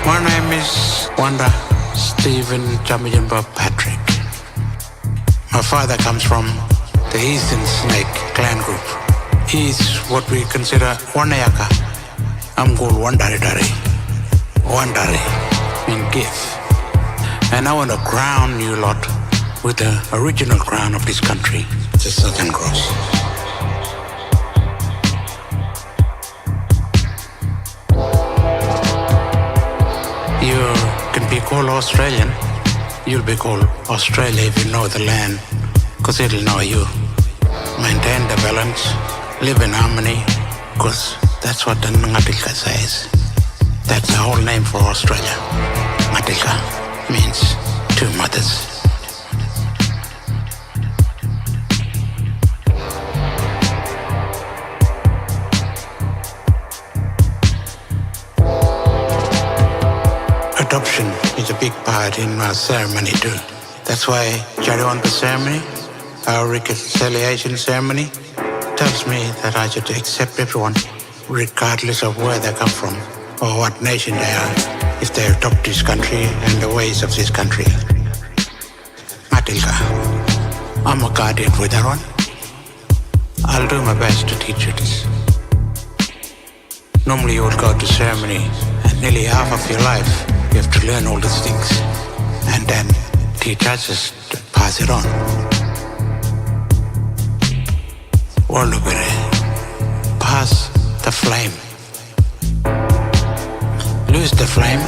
My name is Wanta Jampijinpa Patrick. My father comes from the Eastern Snake clan group. He's what we consider Wanayaka. I'm called Wandari. Wandari means give. And I want to crown you lot with the original crown of this country, the Southern Cross. You can be called Australian. You'll be called Australia if you know the land, because it'll know you. Maintain the balance, live in harmony, because that's what the Ngatilka says. That's the whole name for Australia. Ngatilka means two mothers. Adoption is a big part in our ceremony too. That's why Darwin ceremony, our reconciliation ceremony, tells me that I should accept everyone, regardless of where they come from or what nation they are, if they adopt this country and the ways of this country. Matilda, I'm a guardian for that one. I'll do my best to teach you this. Normally you would go to ceremony and nearly half of your life you have to learn all these things and then teach others to pass it on. Warlpiri, pass the flame. Lose the flame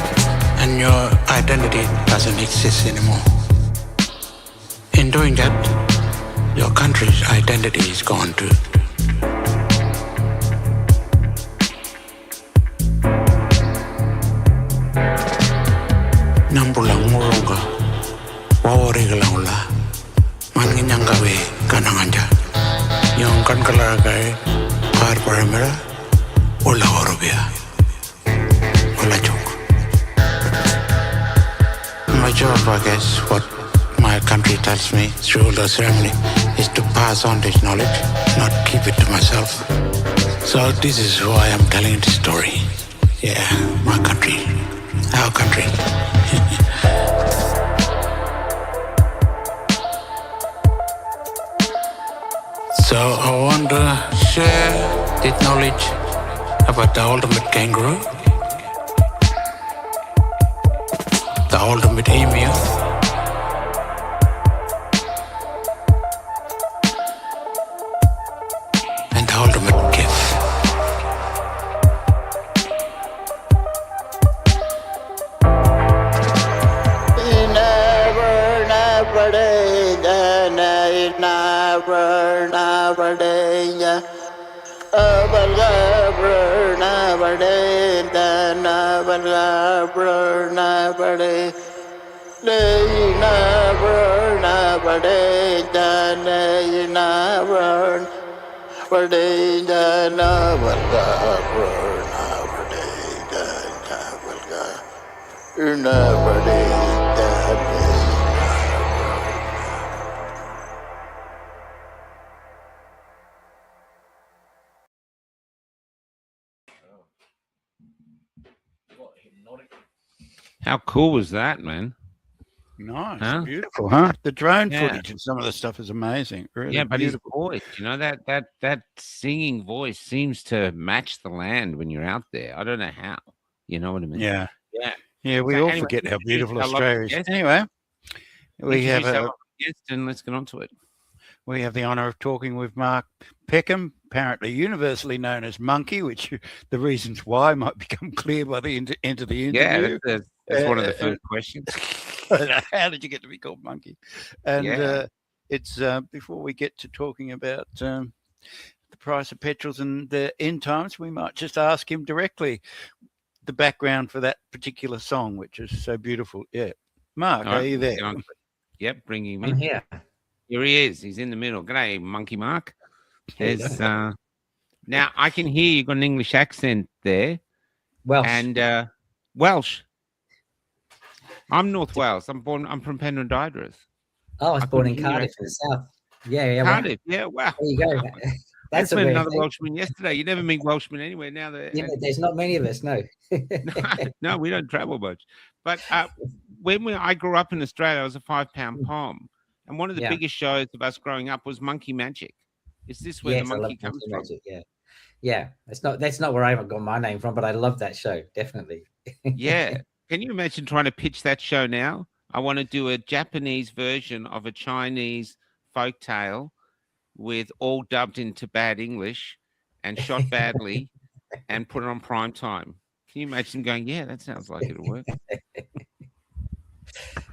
and your identity doesn't exist anymore. In doing that, your country's identity is gone too. Nambulang murunga, wawarigalangula, manginyangawe kananganja. Yung kan kalagay, par paramira, wala orobia, wala chok. My job, I guess, what my country tells me through the ceremony is to pass on this knowledge, not keep it to myself. So this is why I'm telling this story. Yeah, my country, our country. So I want to share this knowledge about the ultimate kangaroo, the ultimate emu, and the ultimate gift. How cool was that, man? Nice, Huh? beautiful, huh? The drone footage and some of the stuff is amazing. Really but beautiful. his voice, that singing voice seems to match the land when you're out there. I don't know how. You know what I mean? Yeah. Yeah. We So all anyway, forget how beautiful introduce our lovely Australia is. guest. Anyway, we have Introduce our lovely guest, and let's get on to it. We have the honour of talking with Marc Peckham, apparently universally known as Monkey, which the reasons why might become clear by the end of the interview. Yeah, that's one of the first questions. How did you get to be called Monkey? And it's before we get to talking about the price of petrols and the end times, we might just ask him directly the background for that particular song, which is so beautiful. Yeah, Marc, are you there? Yep, bring him in. I'm here. Here he is. He's in the middle. G'day, Monkey Marc. There's now I can hear you got an English accent there. Welsh. And Welsh. I'm North Wales. I'm from Penryn. Oh, I was born in Cardiff in the south. Yeah. Cardiff. Yeah, wow. There you go. That's met another Welshman yesterday. You never meet Welshmen anywhere now. There's not many of us. No. no, we don't travel much. But I grew up in Australia, I was a 5-pound pom, and one of the biggest shows of us growing up was Monkey Magic. Is this where the monkey comes from? Magic, yeah. That's not where I got my name from, but I love that show, definitely. Yeah. Can you imagine trying to pitch that show now? I want to do a Japanese version of a Chinese folk tale with all dubbed into bad English and shot badly and put it on prime time. Can you imagine going, yeah, that sounds like it'll work?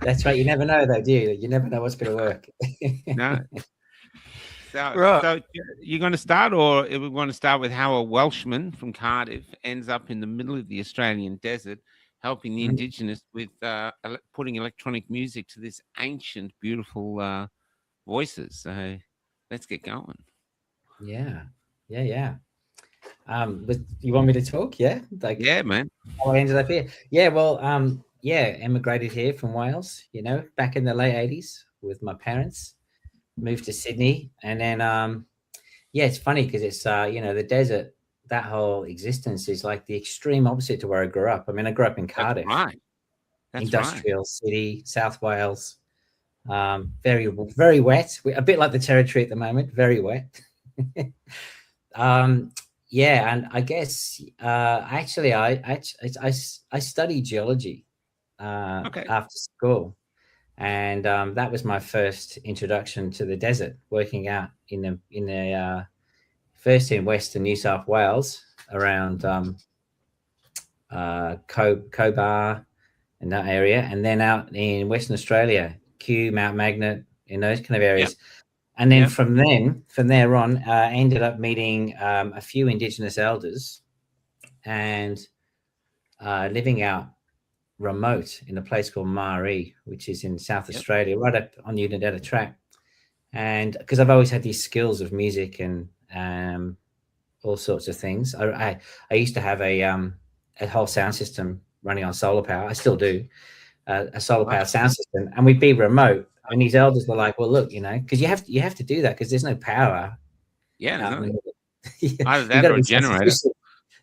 That's right. You never know, though, do you? You never know what's going to work. No. So you're going to start, or we want to start with how a Welshman from Cardiff ends up in the middle of the Australian desert, helping the Indigenous with putting electronic music to this ancient, beautiful voices. So let's get going. Yeah. You want me to talk? Yeah. Yeah, man. How I ended up here. Yeah. Well, emigrated here from Wales. Back in the late '80s with my parents. Moved to Sydney, and then it's funny because it's the desert. That whole existence is like the extreme opposite to where I grew up. I mean, I grew up in Cardiff, That's industrial city, South Wales. Very, very wet. A bit like the Territory at the moment. Very wet. And I guess actually, I studied geology after school. And that was my first introduction to the desert, working out in the first in Western New South Wales around Cobar and that area, and then out in Western Australia, Kew, Mount Magnet, in those kind of areas. Yep. And then from there on, ended up meeting a few Indigenous elders and living out remote in a place called Maree, which is in South Australia, right up on the Unadilla track. And because I've always had these skills of music and all sorts of things, I used to have a whole sound system running on solar power. I still do a solar power sound system, and we'd be remote. And these elders were like, "Well, look, because you have to do that because there's no power." Yeah, either that or a generator.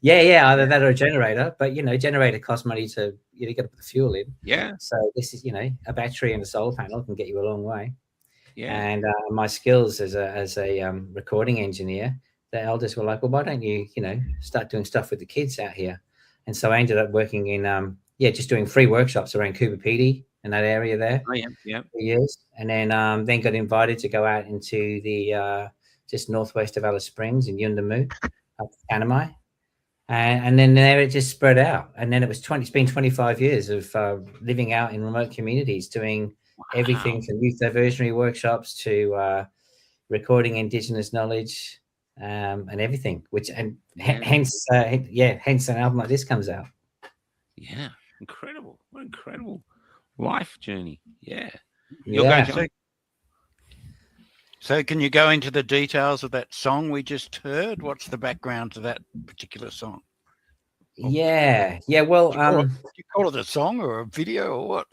Yeah, either that or a generator. But generator costs money to got to put the fuel in. Yeah. So this is a battery and a solar panel can get you a long way. Yeah. And my skills as a recording engineer, the elders were like, well, why don't you start doing stuff with the kids out here? And so I ended up working in just doing free workshops around Cooperative in that area there. Oh yeah. For years, and then got invited to go out into the just northwest of Alice Springs in Yuendamu, up to Tanami. And then there it just spread out. And then it's been 25 years of living out in remote communities, doing everything from youth diversionary workshops to recording Indigenous knowledge and everything, hence an album like this comes out. Yeah. Incredible. What incredible life journey. Yeah. So can you go into the details of that song we just heard? What's the background to that particular song? Yeah. Well, do you call it a song or a video or what?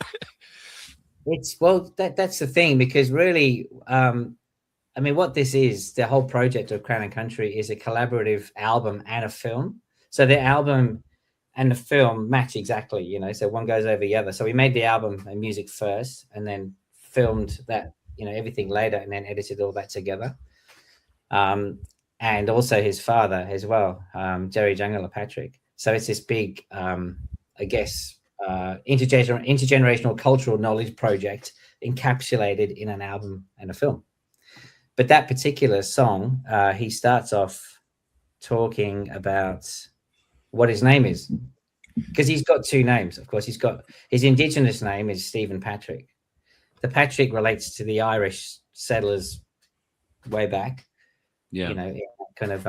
That's the thing, because really, what this is, the whole project of Crown and Country is a collaborative album and a film. So the album and the film match exactly, you know, so one goes over the other. So we made the album and music first, and then filmed that, you know, everything later, and then edited all that together. And also his father as well, Jerry Jangala Patrick. So it's this big, I guess, intergenerational cultural knowledge project encapsulated in an album and a film. But that particular song, he starts off talking about what his name is, because he's got two names. Of course, he's got his indigenous name is Stephen Patrick. The Patrick relates to the Irish settlers way back. Yeah, you know, kind of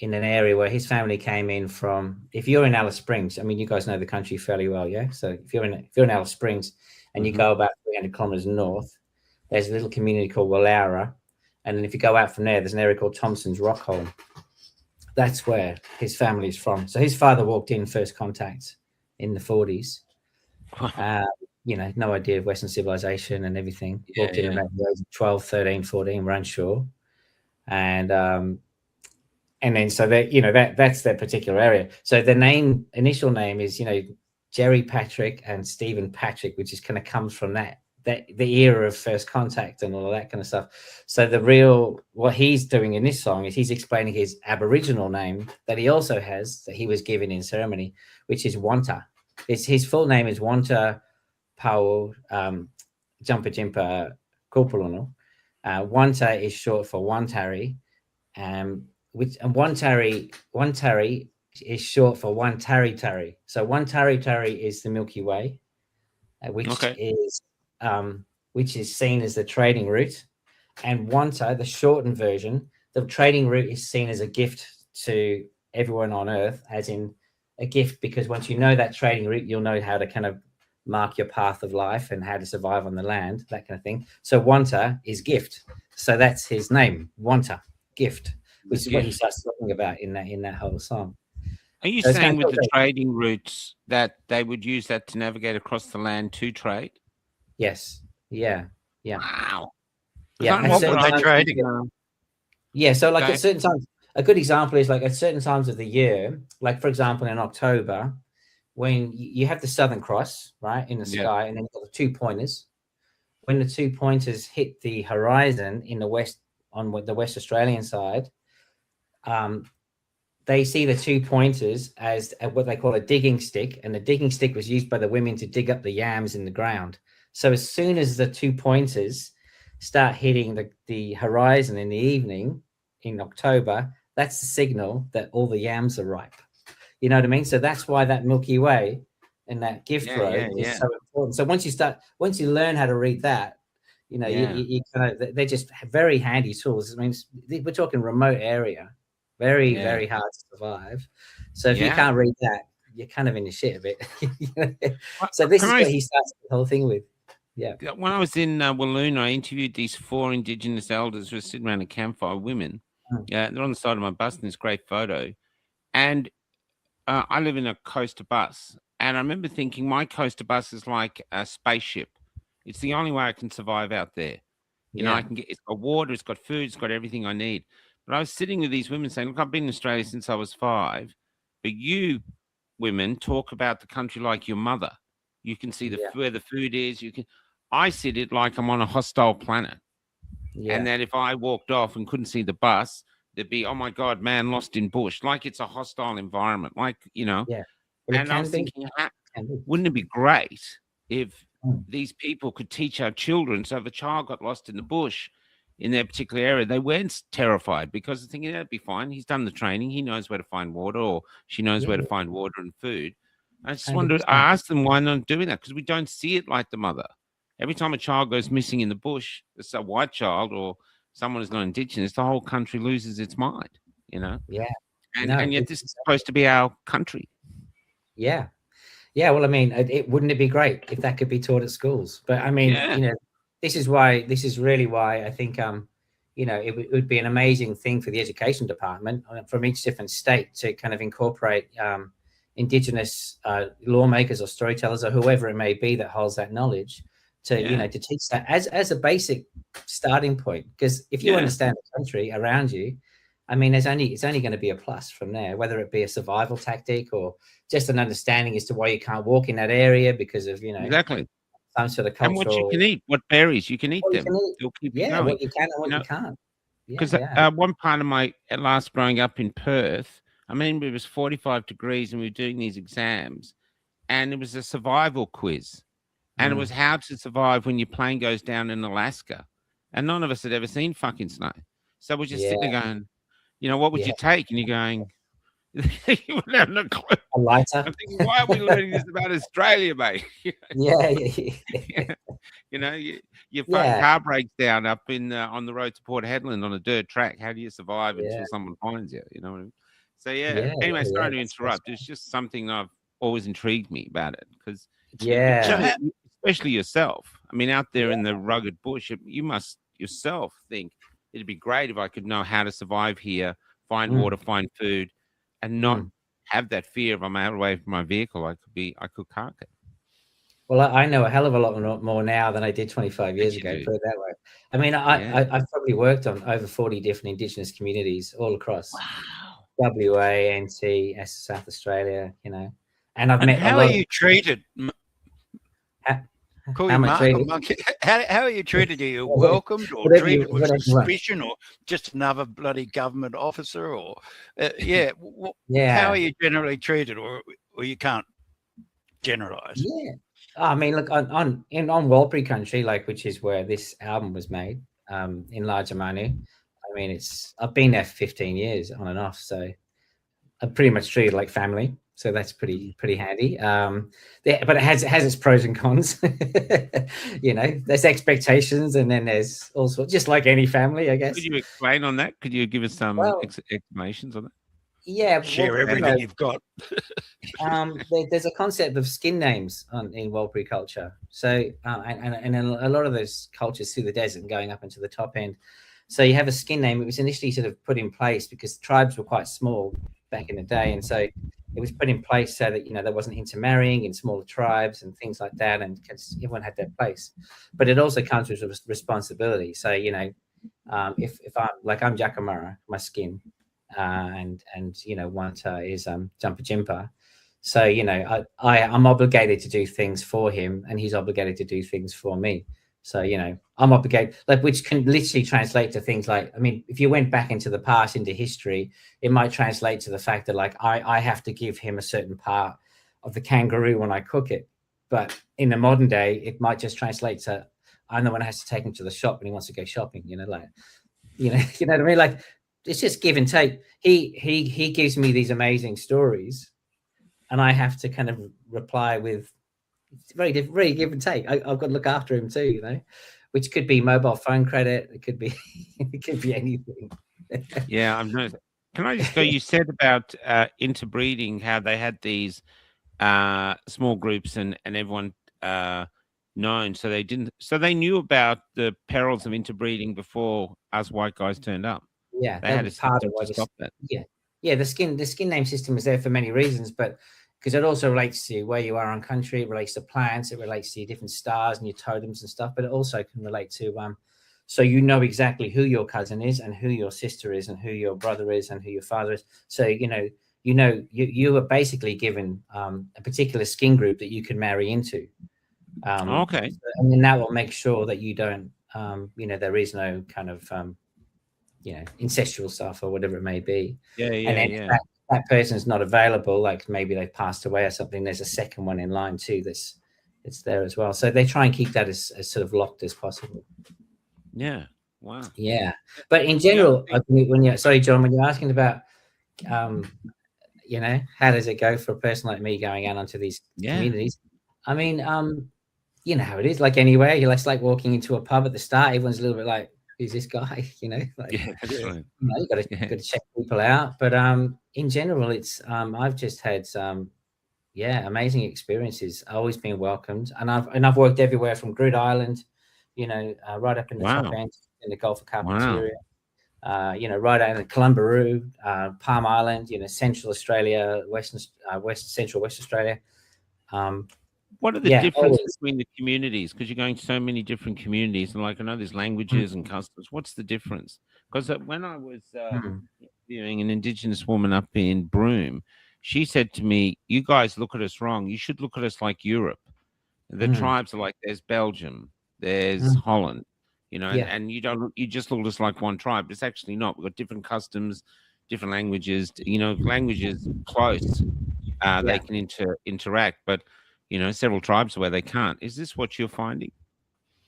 in an area where his family came in from. If you're in Alice Springs, I mean, you guys know the country fairly well, yeah. So if you're in Alice Springs and you go about 300 kilometers north, there's a little community called Warlpiri, and then if you go out from there, there's an area called Thompson's Rockholm. That's where his family is from. So his father walked in first contact in the 40s. You know, no idea of Western civilization and everything. Walked in about the age of 12, 13, 14, we're unsure. And then so that, you know, that's their particular area. So the initial name is, you know, Jerry Patrick and Stephen Patrick, which is kind of comes from the era of first contact and all of that kind of stuff. So what he's doing in this song is he's explaining his Aboriginal name that he also has, that he was given in ceremony, which is Wanta. His full name is Wanta Pau Jampijinpa Kulpulunu. Wanta is short for Wantari, and Wantari is short for Wantari. So Wantari is the Milky Way, which is seen as the trading route, and Wanta, the shortened version, the trading route is seen as a gift to everyone on Earth, as in a gift, because once you know that trading route, you'll know how to kind of mark your path of life and how to survive on the land, that kind of thing. So Wanta is gift. So that's his name, Wanta, gift, which is what he starts talking about in that whole song. Are you saying with the trading routes that they would use that to navigate across the land to trade? Yes. Yeah. Wow. Yeah. Yeah. So like at certain times, a good example is like at certain times of the year, like for example, in October, when you have the Southern Cross, right, in the sky, and then you've got the 2 pointers. When the 2 pointers hit the horizon in the west, on the West Australian side, they see the 2 pointers as what they call a digging stick, and the digging stick was used by the women to dig up the yams in the ground. So as soon as the 2 pointers start hitting the horizon in the evening in October, that's the signal that all the yams are ripe. You know what I mean? So that's why that Milky Way and that gift road is so important. So once you learn how to read that, you know, you kind of, they're just very handy tools. I mean, we're talking remote area, very hard to survive. So if you can't read that, you're kind of in the shit a bit. So this is what he starts the whole thing with. Yeah. When I was in Walloon, I interviewed these 4 Indigenous elders who were sitting around a campfire, women. Yeah, they're on the side of my bus in this great photo. And I live in a coaster bus, and I remember thinking my coaster bus is like a spaceship. It's the only way I can survive out there. You know, it's got water, it's got food, it's got everything I need. But I was sitting with these women saying, look, I've been in Australia since I was 5, but you women talk about the country like your mother. You can see where the food is. I see it like I'm on a hostile planet. And that if I walked off and couldn't see the bus, there'd be, oh my God, man lost in bush, like it's a hostile environment, like, you know. And I was thinking, wouldn't it be great if these people could teach our children, so if a child got lost in the bush in their particular area, they weren't terrified, because they're thinking, that'd be fine. He's done the training. He knows where to find water, or she knows where to find water and food. I just wondered, I asked them why not doing that, because we don't see it like the mother. Every time a child goes missing in the bush, it's a white child or someone who's not Indigenous, the whole country loses its mind, you know? Yeah. And yet this is supposed to be our country. Yeah. Yeah. Well, I mean, wouldn't it be great if that could be taught at schools? But I mean, you know, this is really why I think, you know, it would be an amazing thing for the education department from each different state to kind of incorporate Indigenous lawmakers or storytellers or whoever it may be that holds that knowledge to, you know, to teach that as a basic starting point. Because if you understand the country around you, I mean, it's only going to be a plus from there, whether it be a survival tactic or just an understanding as to why you can't walk in that area because of, exactly. some sort of And what you cultural. can eat, what berries you can eat What you them. can eat. They'll keep you Yeah, going. what you can and what you can't. Because Yeah. one part of my last growing up in Perth, I mean, it was 45 degrees and we were doing these exams, and it was a survival quiz, and it was how to survive when your plane goes down in Alaska, and none of us had ever seen fucking snow, so we're just sitting there going, what would you take? And you're going, you wouldn't have no clue. A lighter. I'm thinking, why are we learning this about Australia, mate? Yeah. Your fucking car breaks down up in on the road to Port Hedland on a dirt track. How do you survive until someone finds you? You know what I mean? So Anyway, sorry to interrupt. It's just something I've always intrigued me about it because especially yourself. I mean, out there in the rugged bush, you must yourself think it'd be great if I could know how to survive here, find water, find food, and not have that fear if I'm out away from my vehicle. I could cark it. Well, I know a hell of a lot more now than I did 25 years ago, put it that way. I mean, I've probably worked on over 40 different Indigenous communities all across WA, NT, South Australia, and I've met. How are you treated? Call you Mark or Monkey. How are you treated? Are you welcomed or treated with suspicion or just another bloody government officer? Or how are you generally treated, or you can't generalize? Yeah, I mean, look on Warlpiri country, which is where this album was made, in Lajamanu. I mean, I've been there for 15 years on and off, so I'm pretty much treated like family. So that's pretty handy. But it has its pros and cons. There's expectations, and then there's also just like any family, I guess. Could you explain on that? Could you give us some explanations on that? Yeah, share everything you've got. There's a concept of skin names in Warlpiri culture. So and a lot of those cultures through the desert and going up into the top end. So you have a skin name. It was initially sort of put in place because tribes were quite small back in the day, and so it was put in place so that there wasn't intermarrying in smaller tribes and things like that, and everyone had their place. But it also comes with responsibility. So if I'm Jakamara, my skin, and Wanta is Jampijinpa. So I'm obligated to do things for him, and he's obligated to do things for me. So, I'm obligated, which can literally translate to things like, I mean, if you went back into the past, into history, it might translate to the fact that I have to give him a certain part of the kangaroo when I cook it. But in the modern day, it might just translate to, I'm the one who has to take him to the shop when he wants to go shopping, you know what I mean? It's just give and take. He gives me these amazing stories, and I have to kind of reply with very give and take. I've got to look after him too, which could be mobile phone credit. It could be anything. Yeah, I've noticed. Can I just go? You said about interbreeding, how they had these small groups and everyone known, so they knew about the perils of interbreeding before us white guys turned up. Yeah, they had a part of to stop that. Yeah. The skin name system was there for many reasons, but because it also relates to where you are on country, it relates to plants, it relates to your different stars and your totems and stuff, but it also can relate to so exactly who your cousin is and who your sister is and who your brother is and who your father is. So you are basically given a particular skin group that you can marry into. Okay, and then that will make sure that you don't there is no kind of incestual stuff or whatever it may be. That person's not available, like maybe they've passed away or something, there's a second one in line too it's there as well. So they try and keep that as sort of locked as possible. Yeah. Wow. Yeah. But in general, when you're asking about how does it go for a person like me going out onto these communities? I mean, you know how it is, like anywhere. It's like walking into a pub at the start, everyone's a little bit like, who's this guy? That's right. You got to check people out. But in general, it's I've just had amazing experiences. Always been welcomed, and I've worked everywhere from Groote Island, right up in the top end in the Gulf of Carpentaria. Right out in Columbaroo, Palm Island, Central Australia, Central West Australia. What are the differences between the communities? Because you're going to so many different communities, and I know there's languages and customs. What's the difference Because when I was interviewing an Indigenous woman up in Broome, she said to me, "You guys look at us wrong. You should look at us like Europe. The tribes are like, there's Belgium, there's Holland, you know, and you just look at us like one tribe. It's actually not. We've got different customs, different languages. You know, languages close, they can interact, but you know, several tribes where they can't. Is this what you're finding?"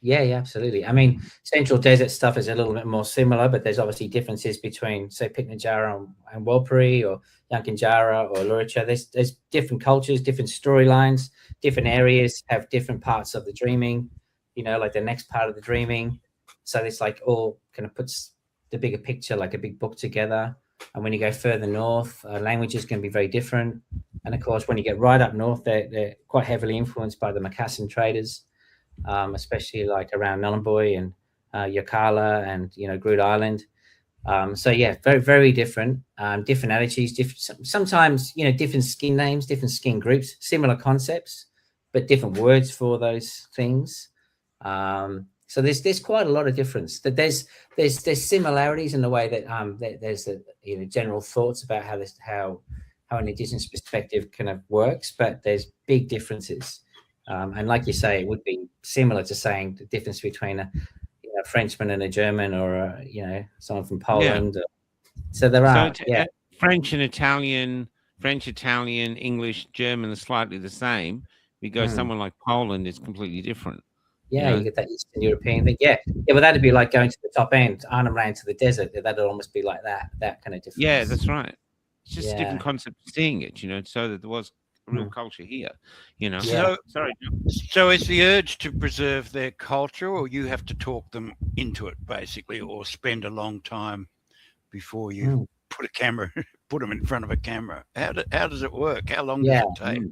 Yeah, absolutely. I mean, Central Desert stuff is a little bit more similar, but there's obviously differences between, say, Pitjantjatjara and Warlpiri, or Yankunytjatjara or Luritja. There's different cultures, different storylines, different areas have different parts of the dreaming, you know, like the next part of the dreaming. So it's like all kind of puts the bigger picture, like a big book together. And when you go further north, languages can be very different. And of course, when you get right up north, they're quite heavily influenced by the Macassan traders. Especially like around Nullarbor and Yirrkala and, you know, Groote Island. So yeah, very, very different, different attitudes, sometimes, you know, different skin names, different skin groups, similar concepts, but different words for those things. So there's quite a lot of difference. That there's similarities in the way that there's the, you know, general thoughts about how an Indigenous perspective kind of works, but there's big differences. And like you say, it would be similar to saying the difference between a Frenchman and a German, or you know, someone from Poland. Yeah. So there are French, Italian, English, German are slightly the same. Because someone like Poland is completely different. Yeah, you get that Eastern European thing. Yeah, but that'd be like going to the top end, Arnhem Land to the desert. That'd almost be like that kind of difference. Yeah, that's right. It's just a different concept of seeing it, you know, so that there was real culture here, you know. Yeah. So is the urge to preserve their culture, or you have to talk them into it basically, or spend a long time before you put them in front of a camera? How does it work? How long does it take?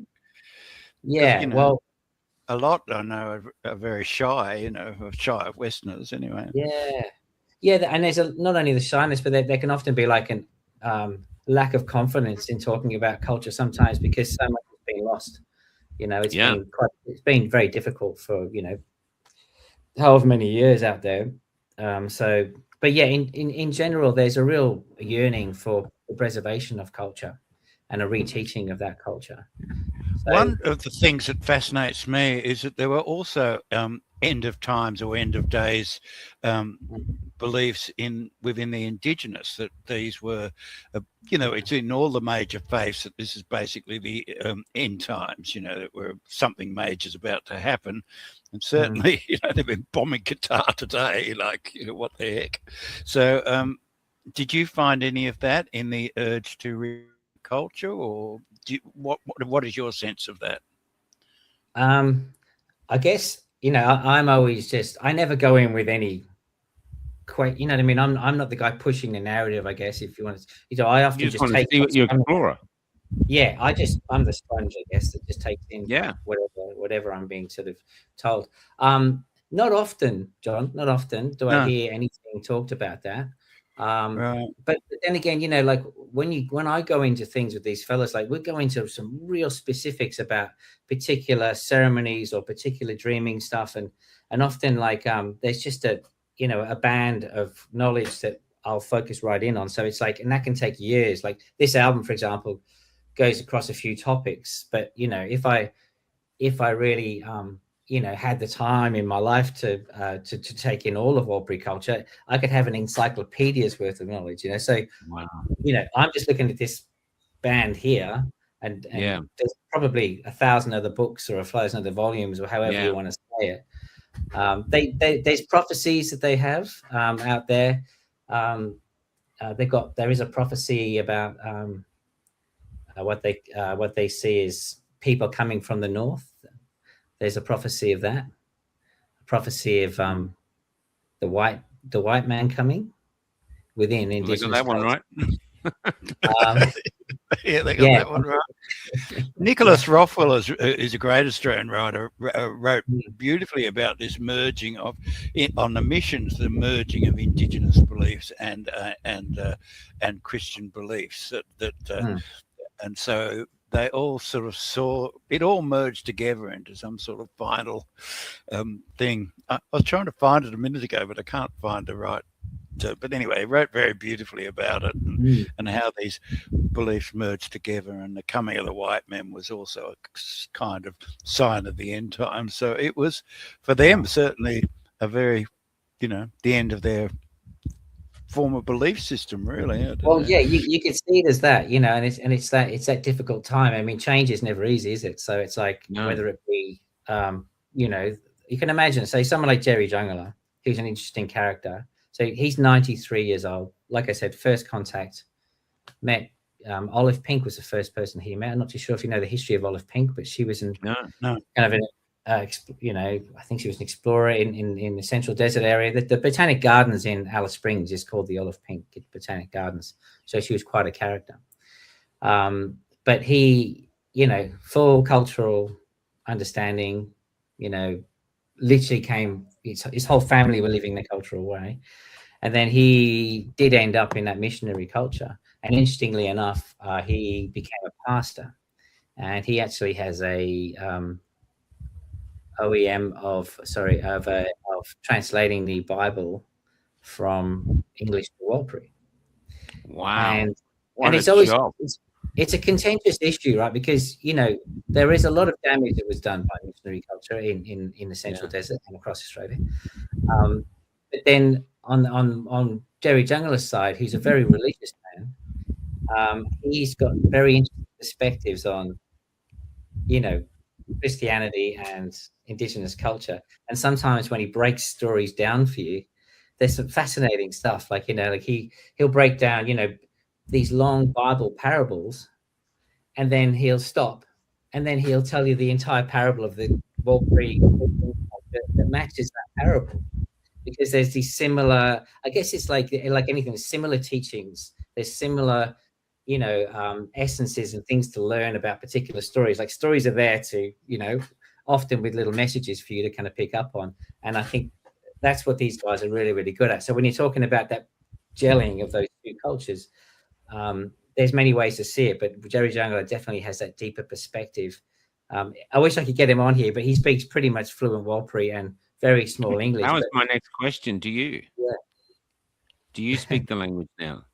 Yeah, you know, well, a lot I know are very shy, you know, shy of Westerners anyway. Yeah, and there's not only the shyness, but there can often be like an lack of confidence in talking about culture sometimes, because so much has been lost. You know, it's been very difficult for, you know, however many years out there. But yeah, in general, there's a real yearning for the preservation of culture and a reteaching of that culture. So, one of the things that fascinates me is that there were also end of times or end of days beliefs within the Indigenous, that these were, you know, it's in all the major faiths that this is basically the end times, you know, that were something major is about to happen. And certainly, you know, they've been bombing Qatar today, like, you know, what the heck. So did you find any of that in the urge to culture, or what is your sense of that? I guess, you know, I'm always I never go in with any, you know what I mean? I'm not the guy pushing the narrative, I guess, if you want to, you know, I often just want to see what you're explorer. Yeah, I'm the sponge, I guess, that just takes in whatever I'm being sort of told. Not often, John, do I hear anything talked about that. But then again, you know, like when I go into things with these fellas, like we go into some real specifics about particular ceremonies or particular dreaming stuff, and often like there's just a band of knowledge that I'll focus right in on. So it's like, and that can take years. Like this album, for example, goes across a few topics, but you know, if I really you know, had the time in my life to take in all of Warlpiri culture, I could have an encyclopedia's worth of knowledge, you know. So, you know, I'm just looking at this band here, and there's probably 1,000 other books or 1,000 other volumes, or however you want to say it. There's prophecies that they have out there. There is a prophecy about what they see as people coming from the north. There's a prophecy of that, a prophecy of the white man coming within Indigenous. They got that one right. Yeah, they got that one right. Nicholas Rothwell is a great Australian writer. Wrote beautifully about this merging on the missions, the merging of Indigenous beliefs and Christian beliefs and so they all sort of saw it all merged together into some sort of final thing. I was trying to find it a minute ago, but I can't find the right but anyway, he wrote very beautifully about it and how these beliefs merged together, and the coming of the white men was also a kind of sign of the end times. So it was, for them, certainly a very, the end of their former belief system, really. Well, yeah, you could see it as that, and it's that difficult time. I mean, change is never easy, is it? So it's like whether it be, you can imagine, say, someone like Jerry Jangala, who's an interesting character. So he's 93 years old. Like I said, first contact, met Olive Pink was the first person he met. I'm not too sure if you know the history of Olive Pink, but she was kind of an I think she was an explorer in the Central Desert area. The Botanic Gardens in Alice Springs is called the Olive Pink Botanic Gardens. So she was quite a character. But he, full cultural understanding, literally came, his whole family were living the cultural way. And then he did end up in that missionary culture. And interestingly enough, he became a pastor. And he actually has a OEM of translating the Bible from English to Warlpiri. Wow. And it's always it's a contentious issue, right? Because there is a lot of damage that was done by missionary culture in the Central Desert and across Australia. But then on Jerry Jangala's side, who's a very religious man, he's got very interesting perspectives on Christianity and Indigenous culture. And sometimes when he breaks stories down for you, there's some fascinating stuff. Like he'll break down these long Bible parables, and then he'll stop, and then he'll tell you the entire parable of the Warlpiri that matches that parable, because there's these similar, I guess it's like anything, there's similar teachings, there's similar essences and things to learn about particular stories. Like stories are there to often with little messages for you to kind of pick up on, and I think that's what these guys are really, really good at. So when you're talking about that gelling of those two cultures, there's many ways to see it, but Jerry Jangala definitely has that deeper perspective. I wish I could get him on here, but he speaks pretty much fluent Warlpiri and very small English. That was my next question to you. Yeah. Do you speak the language now?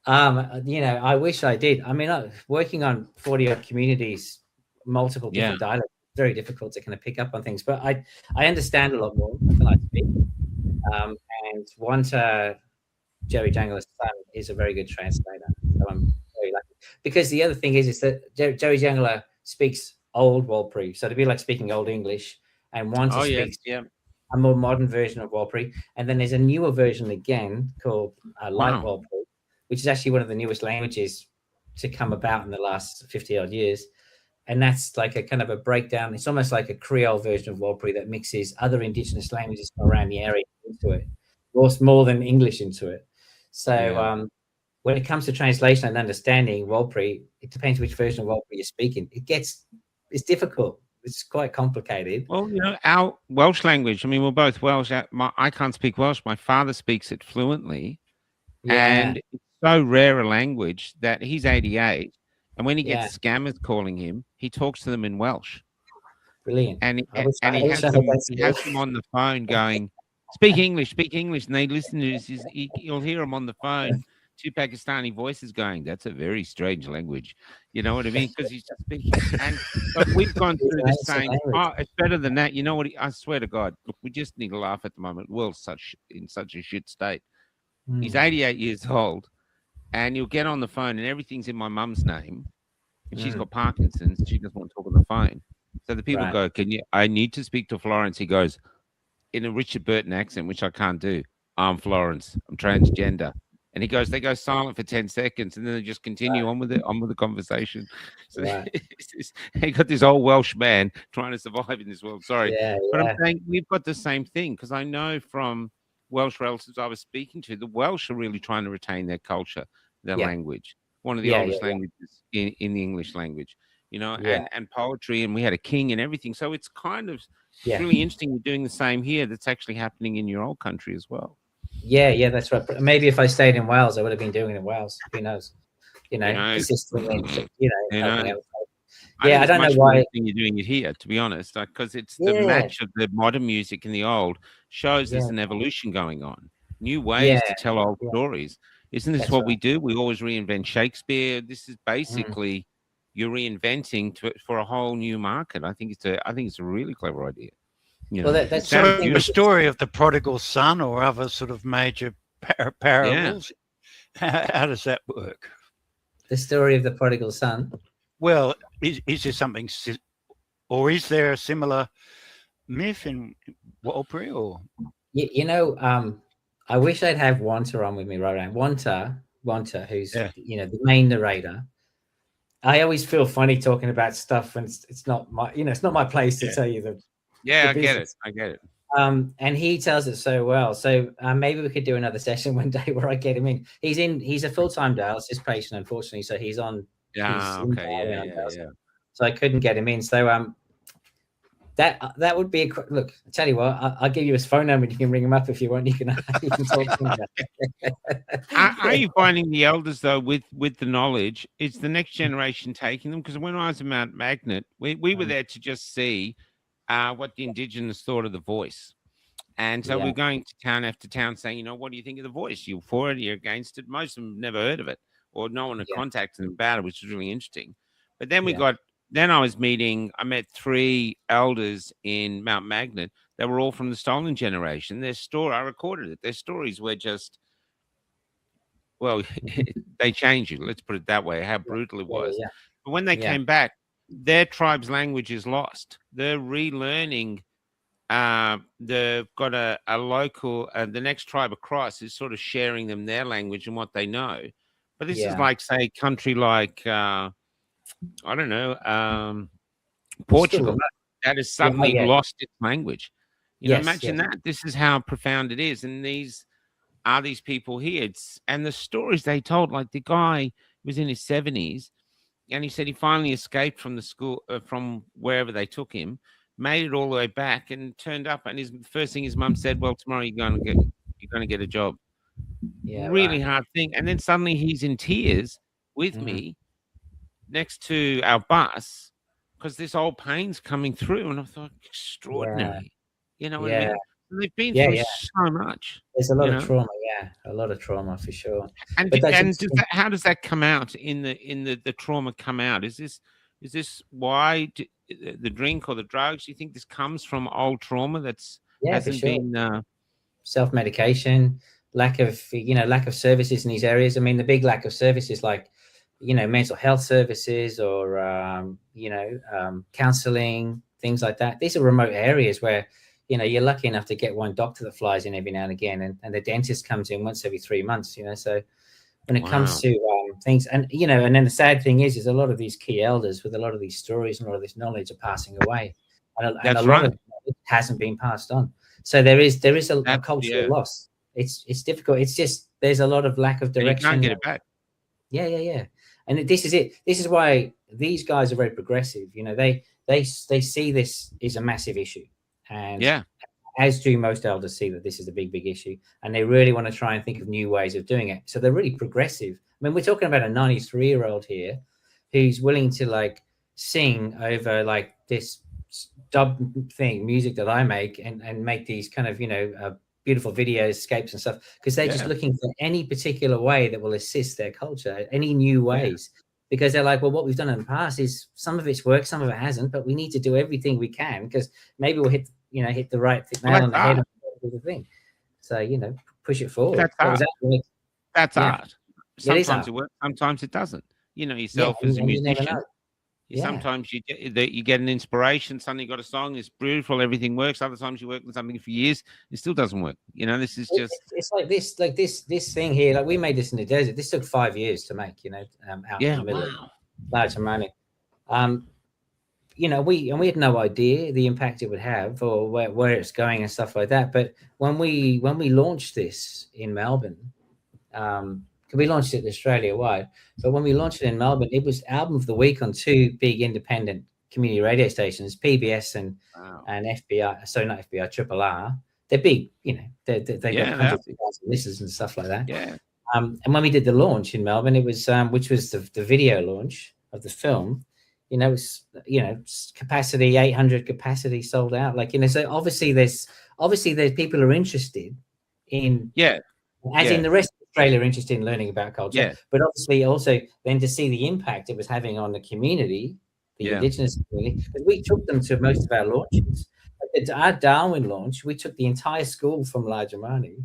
I wish I did. I mean, working on 40-odd communities, multiple different dialects, very difficult to kind of pick up on things, but I understand a lot more than I speak. And Wanta, Jerry Jangala's son, is a very good translator. So I'm very lucky. Because the other thing is that Jerry Jangala speaks old Warlpiri, so it'd be like speaking old English, and Wanta speaks a more modern version of Warlpiri. And then there's a newer version again called Light Warlpiri, which is actually one of the newest languages to come about in the last 50-odd years. And that's like a kind of a breakdown. It's almost like a Creole version of Warlpiri that mixes other Indigenous languages around the area into it, more than English into it. So when it comes to translation and understanding Warlpiri, it depends which version of Warlpiri you're speaking. It's difficult. It's quite complicated. Well, our Welsh language, I mean, we're both Welsh. I can't speak Welsh. My father speaks it fluently. And it's so rare a language that he's 88. And when he gets scammers calling him, he talks to them in Welsh. Brilliant. And he has them on the phone going, speak English. And they listen to this. You'll hear him on the phone, two Pakistani voices going, that's a very strange language. You know what I mean? Because he's just speaking. But we've gone through the same. Oh, it's better than that. You know what? I swear to God, look, we just need to laugh at the moment. The world's in such a shit state. He's 88 years old, and you'll get on the phone, and everything's in my mum's name, and she's got Parkinson's. She doesn't want to talk on the phone. So the people go, I need to speak to Florence. He goes, in a Richard Burton accent, which I can't do. I'm Florence. I'm transgender. And he goes, they go silent for 10 seconds, and then they just continue on with the conversation. So they got this old Welsh man trying to survive in this world. Sorry. But I'm saying we've got the same thing, because I know from Welsh relatives I was speaking to, the Welsh are really trying to retain their culture, their language. One of the oldest languages in the English language, and poetry, and we had a king and everything. So it's kind of really interesting you're doing the same here that's actually happening in your old country as well. Yeah, that's right. But maybe if I stayed in Wales, I would have been doing it in Wales. Who knows? It's just, I don't know why you're doing it here, to be honest, because it's the match of the modern music and the old shows there's an evolution going on. new ways to tell old stories. Isn't this what we do? We always reinvent Shakespeare. This is basically you're reinventing for a whole new market. I think it's a really clever idea. You know, well, that's the story of the prodigal son or other sort of major parables. How does that work? The story of the prodigal son. Well, is there something, or is there a similar myth in Warlpiri? Or I wish I'd have Wanta on with me right now. Wanta, who's the main narrator. I always feel funny talking about stuff when it's not my it's not my place to tell you the. Yeah, I get it. And he tells it so well. So maybe we could do another session one day where I get him in. He's a full-time dialysis patient, unfortunately. So he's on. Yeah. So I couldn't get him in. So that would be a quick look. I tell you what, I'll give you his phone number. You can ring him up if you want. You can talk to him. Are you finding the elders though with the knowledge? Is the next generation taking them? Because when I was at Mount Magnet, we were there to just see what the Indigenous thought of the voice. And so we're going to town after town saying, what do you think of the voice? You're for it, you're against it. Most of them never heard of it or no one had contacted them about it, which was really interesting. But then I met 3 elders in Mount Magnet that were all from the stolen generation. I recorded it. Their stories were just, well, they change you. Let's put it that way, how brutal it was. Yeah. But when they came back, their tribe's language is lost. They're relearning. They've got a local, the next tribe across is sort of sharing them their language and what they know. But this is like, say, a country like, I don't know, Portugal that has suddenly lost its language. Imagine that. This is how profound it is. And these people here. And the stories they told, like the guy was in his 70s. And he said he finally escaped from the school, from wherever they took him, made it all the way back, and turned up. And the first thing his mum said, "Well, tomorrow you're going to get a job." Yeah, really hard thing. And then suddenly he's in tears with me next to our bus because this old pain's coming through. And I thought, extraordinary. You know what I mean? They've been through so much. There's a lot of trauma, a lot of trauma for sure. And how does that come out in the trauma come out? Is this why the drink or the drugs? Do you think this comes from old trauma that's hasn't been self-medication, lack of services in these areas? I mean, the big lack of services like mental health services or counseling, things like that. These are remote areas where you're lucky enough to get one doctor that flies in every now and again, and the dentist comes in once every 3 months, so when it comes to things, and and then the sad thing is a lot of these key elders with a lot of these stories and a lot of this knowledge are passing away, and a lot of it hasn't been passed on. So there is a cultural loss. It's difficult. It's just there's a lot of lack of direction. You can't get it back. Yeah. And this is it. This is why these guys are very progressive. They see this is a massive issue. And as do most elders see that this is a big issue, and they really want to try and think of new ways of doing it. So they're really progressive. I mean, we're talking about a 93-year-old here who's willing to sing over this dub thing, music that I make, and make these kind of beautiful videos, escapes and stuff, because they're just looking for any particular way that will assist their culture, any new ways. Because they're like, well, what we've done in the past is some of it's worked, some of it hasn't, but we need to do everything we can because maybe we'll hit the right nail on the head of the thing. So, push it forward. That's art. That's art. Sometimes it works, sometimes it doesn't. Yourself as a musician. Sometimes you get an inspiration, suddenly you got a song, it's beautiful, everything works. Other times you work on something for years, it still doesn't work. This is just it's like this thing here. We made this in the desert. This took 5 years to make, out in the middle of Lajamanu. We had no idea the impact it would have or where it's going and stuff like that. But when we launched this in Melbourne, we launched it Australia-wide, but when we launched it in Melbourne, it was album of the week on 2 big independent community radio stations, PBS and FBI. So not FBI, Triple R. They're big, they got hundreds of thousands listeners and stuff like that. Yeah. And when we did the launch in Melbourne, it was which was the video launch of the film. It was capacity 800 capacity sold out. So obviously there's people who are interested in as in the rest of Australia are interested in learning about culture. Yeah. But obviously also then to see the impact it was having on the community, the Indigenous community, because we took them to most of our launches. At our Darwin launch, we took the entire school from Lajamanu.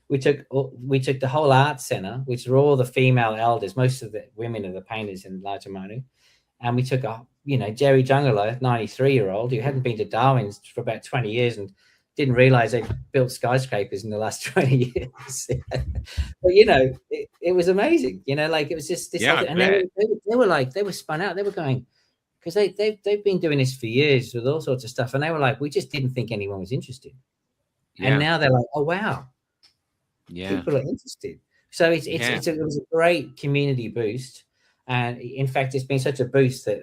We took the whole art centre, which are all the female elders. Most of the women are the painters in Lajamanu. And we took Jerry Jangala, 93-year-old, who hadn't been to Darwin's for about 20 years and didn't realize they built skyscrapers in the last 20 years. But, it was amazing, like it was just this. Yeah, and they were spun out. They were going, because they've been doing this for years with all sorts of stuff. And they were like, we just didn't think anyone was interested. Yeah. And now they're like, oh, wow. Yeah. People are interested. So it was a great community boost. And in fact, it's been such a boost that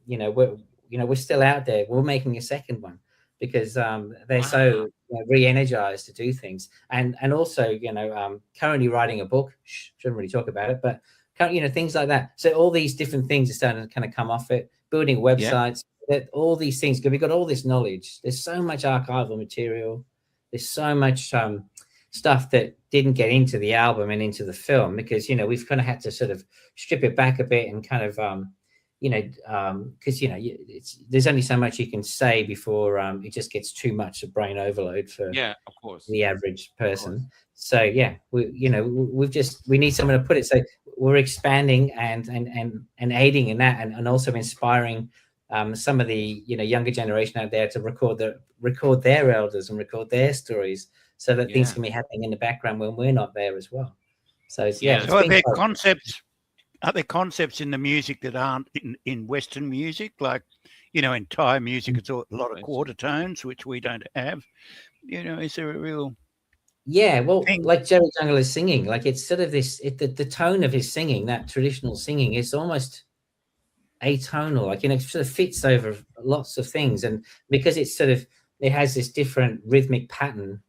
we're still out there. We're making a second one because they're so re-energized to do things. And also, currently writing a book. Shouldn't really talk about it, but things like that. So all these different things are starting to kind of come off it. Building websites, all these things. Because we've got all this knowledge. There's so much archival material. There's so much stuff that didn't get into the album and into the film because we've kind of had to sort of strip it back a bit and kind of because there's only so much you can say before it just gets too much of brain overload for of course the average person. So we need someone to put it. So we're expanding and aiding in that and also inspiring some of the younger generation out there to record their elders and record their stories so that things can be happening in the background when we're not there as well. So so are there concepts? Are there concepts in the music that aren't in Western music? Like, in Thai music, it's a lot of quarter tones, which we don't have. Is there a real thing? Like Jerry Jangala's singing, like it's sort of this. The tone of his singing, that traditional singing, is almost atonal. Like it sort of fits over lots of things, and because it has this different rhythmic pattern.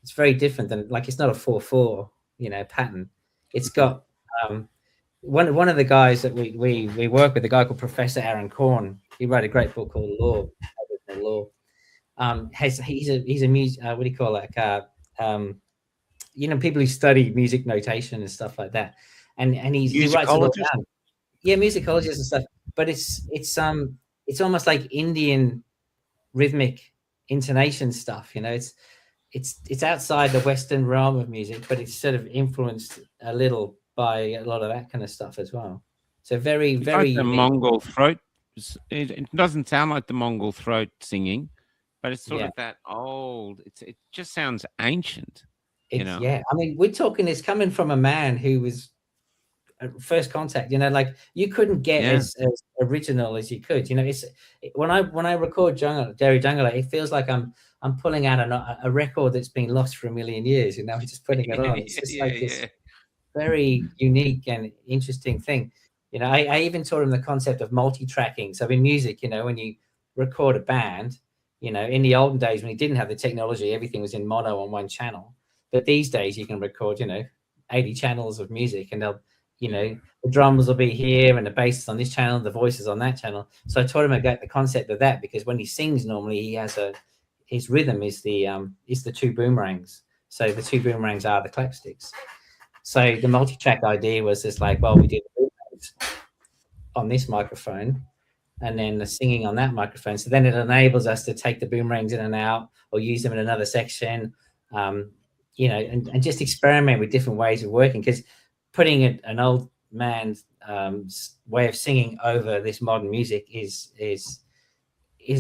It's very different than it's not a 4/4, pattern. It's got one of the guys that we work with, a guy called Professor Aaron Korn. He wrote a great book called Law. He's a music. What do you call it? People who study music notation and stuff like that. And he writes it all down. Yeah, musicologists and stuff. But it's almost like Indian rhythmic intonation stuff. It's outside the Western realm of music, but it's sort of influenced a little by a lot of that kind of stuff as well. So very, very like the Mongol throat. It doesn't sound like the Mongol throat singing, but it's sort of that old. It just sounds ancient. Yeah. I mean, we're talking. It's coming from a man who was first contact. You couldn't get as original as you could. When I record Jerry Jangala, it feels like I'm pulling out a record that's been lost for a million years, and just putting it on. It's just this very unique and interesting thing. I even taught him the concept of multi-tracking. So in music, when you record a band, in the olden days when you didn't have the technology, everything was in mono on one channel. But these days you can record, 80 channels of music, and they'll, the drums will be here and the bass is on this channel, the voice is on that channel. So I taught him about the concept of that, because when he sings, normally he has his rhythm is the two boomerangs. So the two boomerangs are the clapsticks. So the multi-track idea was just we do the boomerangs on this microphone and then the singing on that microphone. So then it enables us to take the boomerangs in and out or use them in another section, and just experiment with different ways of working, because putting an old man's way of singing over this modern music is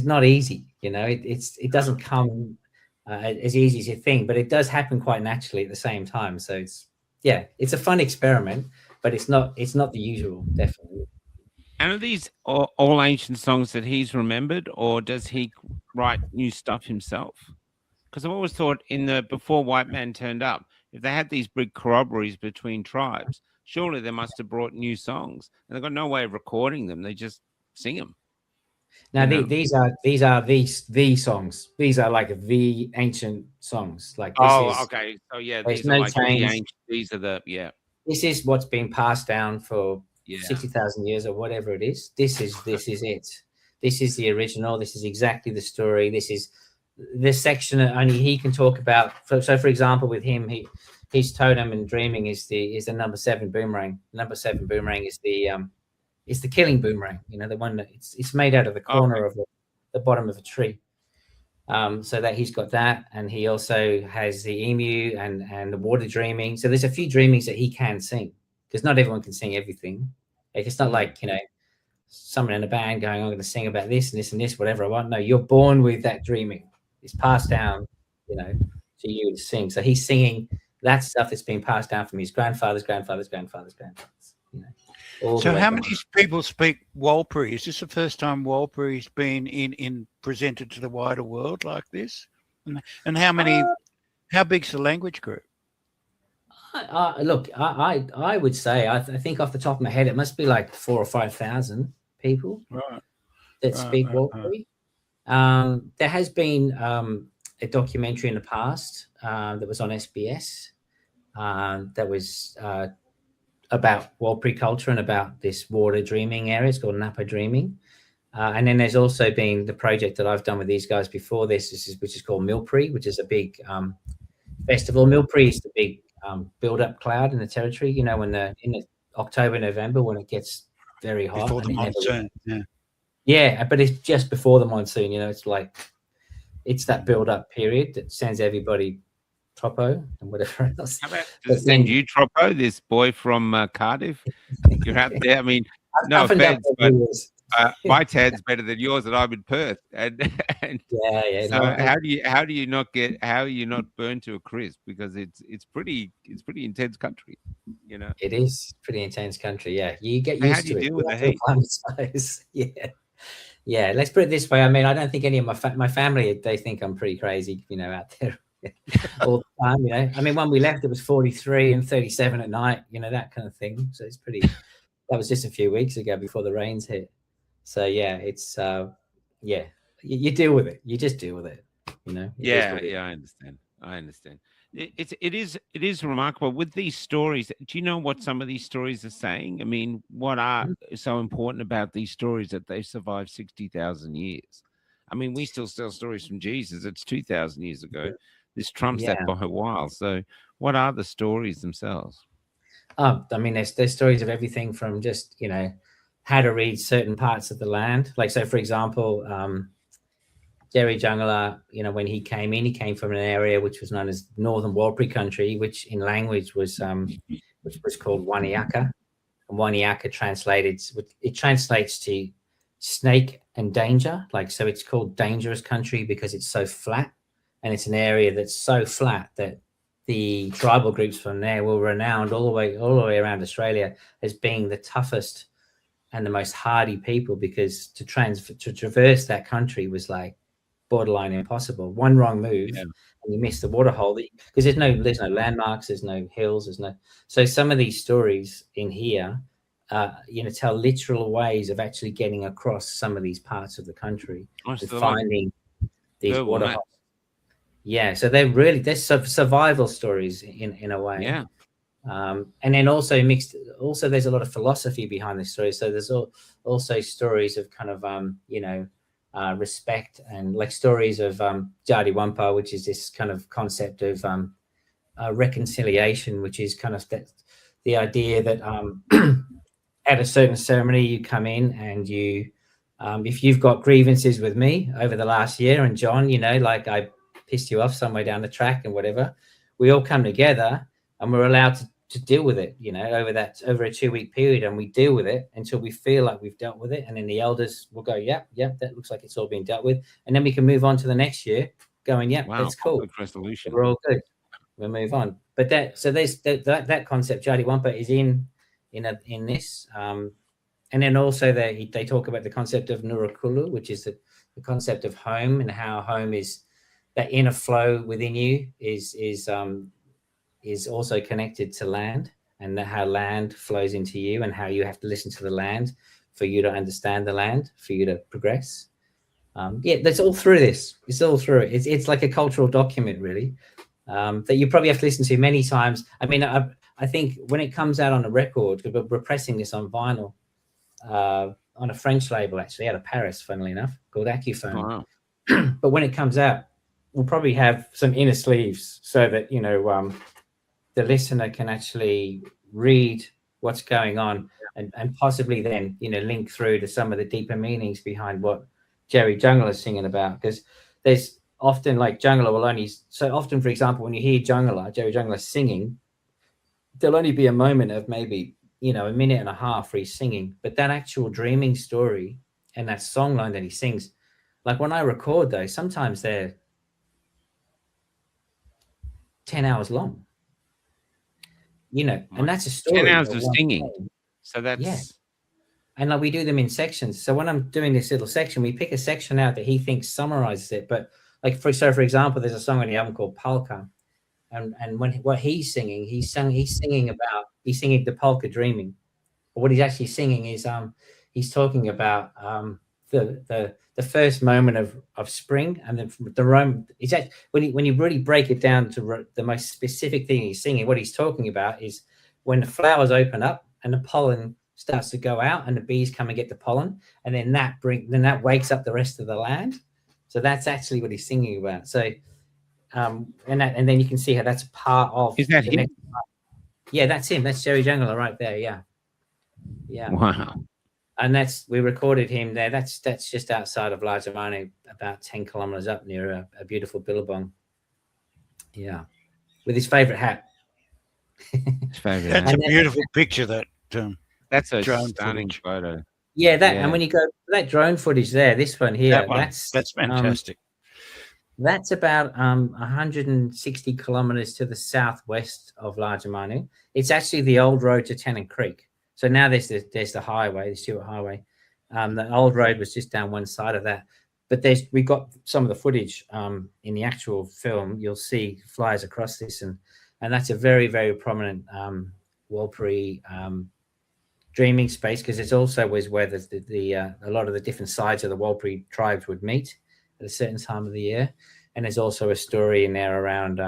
not easy. It doesn't come as easy as you think, but it does happen quite naturally at the same time. So it's a fun experiment, but it's not the usual, definitely. And are these all ancient songs that he's remembered, or does he write new stuff himself? Because I've always thought before White Man turned up, if they had these big corroborees between tribes, surely they must have brought new songs, and they've got no way of recording them. They just sing them. Now these are the songs. These are like the ancient songs. Okay. So these are the ancient. These are the This is what's been passed down for 60,000 years or whatever it is. This is it. This is the original. This is exactly the story. This is this section that only he can talk about. So for example, with him, his totem and dreaming is the number 7 boomerang. Number 7 boomerang is the killing boomerang. You know, the one that it's made out of the corner of the bottom of a tree. So that he's got that, and he also has the emu and the water dreaming. So there's a few dreamings that he can sing, because not everyone can sing everything. It's not like, you know, someone in a band going, I'm going to sing about this and this and this, whatever I want. No, you're born with that dreaming. It's passed down, you know, to you to sing. So he's singing that stuff that's been passed down from his grandfathers, you know. So how many people speak Warlpiri? Is this the first time Warlpiri's been in presented to the wider world like this? And how big's the language group? Look, I would say, I think off the top of my head, it must be like 4,000 or 5,000 people that speak Warlpiri. There has been a documentary in the past that was on SBS that was about Warlpiri culture and about this water dreaming area. It's called Napa Dreaming. And then there's also been the project that I've done with these guys before this, which is called Milpiri, which is a big festival. Milpiri is the big build-up cloud in the territory, you know, in the October, November, when it gets very hot. Before the monsoon, yeah, but it's just before the monsoon, you know. It's that build-up period that sends everybody Troppo and whatever else. How about to send you Troppo, this boy from Cardiff? You're out there. I mean, no offense, but my tad's better than yours, and I'm in Perth. And yeah. So how are you not burned to a crisp? Because it's pretty intense country, you know. It is pretty intense country. Yeah, you get used to it. How do you deal with the heat? Yeah. Let's put it this way. I mean, I don't think any of my family, they think I'm pretty crazy, you know, out there all the time. You know, I mean, when we left, it was 43 and 37 at night. You know, that kind of thing. So it's pretty. That was just a few weeks ago before the rains hit. So yeah, it's you deal with it. You just deal with it, you know. I understand. It is remarkable with these stories. Do you know what some of these stories are saying? I mean, what are so important about these stories that they've survived 60,000 years? I mean, we still tell stories from Jesus. It's 2,000 years ago. This trumps that by a while. So what are the stories themselves? I mean, there's stories of everything from just, you know, how to read certain parts of the land. Like, so for example, Jerry Jangala, you know, when he came from an area which was known as Northern Warlpiri country, which in language was called Waniaka. And Waniaka translates to snake and danger. Like, so it's called dangerous country because it's so flat, and it's an area that's so flat that the tribal groups from there were renowned all the way around Australia as being the toughest and the most hardy people, because to traverse that country was like borderline impossible. One wrong move and you miss the water hole, because there's no landmarks, there's no hills, so some of these stories in here you know, tell literal ways of actually getting across some of these parts of the country, finding these water holes. Yeah, so they're survival stories in a way. Yeah. And then also there's a lot of philosophy behind this story. So there's also stories of kind of you know, respect, and like stories of Jampijinpa, which is this kind of concept of reconciliation, which is kind of the idea that at a certain ceremony you come in and you if you've got grievances with me over the last year, and John, you know, like I pissed you off somewhere down the track and whatever, we all come together and we're allowed to deal with it, you know, over a 2-week period, and we deal with it until we feel like we've dealt with it, and then the elders will go, yep, that looks like it's all been dealt with, and then we can move on to the next year going, that's cool, resolution, we're all good, we'll move on. But there's that concept Jampijinpa is in this, and then also they talk about the concept of Nurakulu, which is the concept of home, and how home is that inner flow within you is also connected to land, and how land flows into you, and how you have to listen to the land for you to understand the land, for you to progress. That's all through this. It's all through it. It's like a cultural document, really, that you probably have to listen to many times. I mean, I think when it comes out on a record, because we're pressing this on vinyl, on a French label, actually, out of Paris, funnily enough, called Acuphone. Wow. But when it comes out, we'll probably have some inner sleeves so that, you know, the listener can actually read what's going on and possibly then, link through to some of the deeper meanings behind what Jerry Jangala is singing about. Because there's often, like, Jangala will only, so often, for example, when you hear Jerry Jangala singing, there'll only be a moment of maybe, a minute and a half where he's singing, but that actual dreaming story and that song line that he sings, like when I record those, sometimes they're 10 hours long, and that's a story. 10 hours of singing. Song. So that's... Yeah. And like we do them in sections. So when I'm doing this little section, we pick a section out that he thinks summarizes it. But like, for example, there's a song on the album called Pecham. And what he's singing, he's singing the polka dreaming. But what he's actually singing is he's talking about the first moment of spring, and then when you really break it down to the most specific thing he's singing, what he's talking about is when the flowers open up and the pollen starts to go out and the bees come and get the pollen, and then that wakes up the rest of the land. So that's actually what he's singing about. So and then you can see how that's a part of. Is that him? Yeah, that's him. That's Jerry Jangala right there. Yeah. Wow. And we recorded him there. That's just outside of Lajamanu, about 10 kilometers up near a beautiful billabong. Yeah, with his favorite hat. That's a beautiful picture. That's a stunning photo. Yeah, and when you go that drone footage there, this one here, that's fantastic. That's about 160 kilometers to the southwest of Lajamanu. It's actually the old road to Tennant Creek. So now there's the highway, the Stewart Highway. The old road was just down one side of that. But we got some of the footage in the actual film. You'll see flyers across this, and that's a very, very prominent Warlpiri dreaming space, because it's also was where a lot of the different sides of the Warlpiri tribes would meet at a certain time of the year. And there's also a story in there around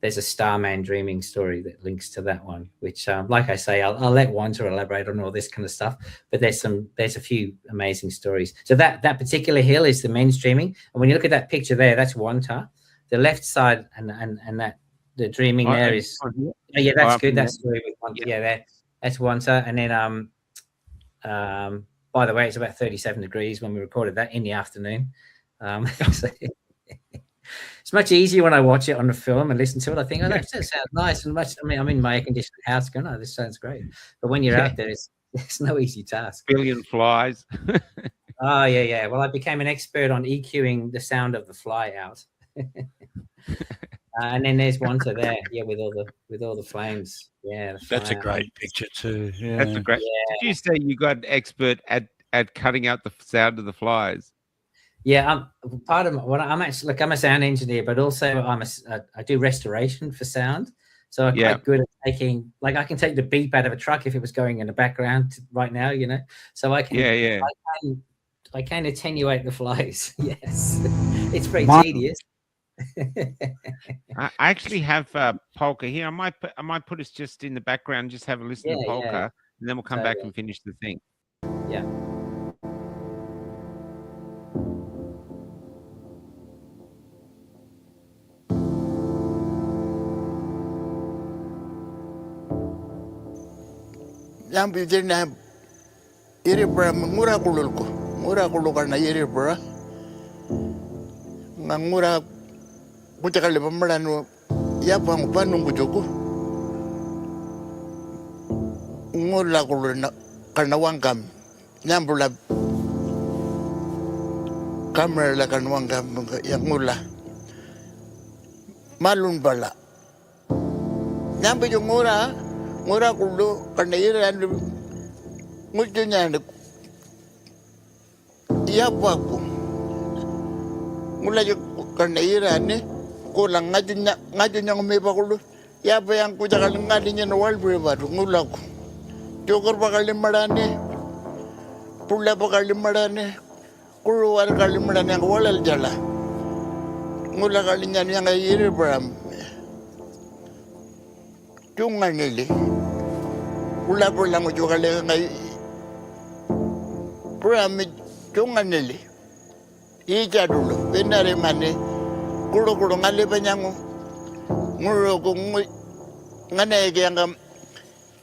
there's a Starman dreaming story that links to that one, which like I say, I'll let Wanta elaborate on all this kind of stuff, but there's a few amazing stories. So that particular hill is the men's dreaming, and when you look at that picture there, that's Wanta. The left side and that the dreaming there is that's good. That's story with Wanta. Yeah, that's Wanta. And then by the way, it's about 37 degrees when we recorded that in the afternoon. So it's much easier when I watch it on the film and listen to it. I think, that sounds nice. And I'm in my air-conditioned house going, oh, this sounds great. But when you're out there, it's no easy task. Billion flies. Oh, yeah. Well, I became an expert on EQing the sound of the fly out. And then there's Wanta there, with all the flames. Yeah, that's a great picture too. Yeah, that's a great. Yeah. Did you say you got an expert at cutting out the sound of the flies? Yeah, part of I'm actually I'm a sound engineer, but also I do restoration for sound. So I'm quite good at taking, like, I can take the beep out of a truck if it was going in the background right now, So I can I can attenuate the flies. Yes, it's pretty tedious. I actually have polka here. I might put us just in the background, just have a listen to polka, and then we'll come back and finish the thing. Yeah. Jampijinpa iribra ngura kana iribra ngura kutakale pambalano yapa ngupanu ngujoku ngula kuluna kana wangam nyambula kamera la kana wangam ngula malun bala nyambijo ngura kulu kana irandu ngujunyande yapaku ngula kana irane kula ngajunya ngumepa kulu yapa yang kujakal ngadinya no Warlpiri batu ngulaku jokor bakal marane pulla bakal marane kulu war kali marane yang walal jala ngula kalinya yang iri bram tunganili pulla ngujokale ngai bram tunganili ija dulu benare mane kulo ngale banyangu ngulo ngane yang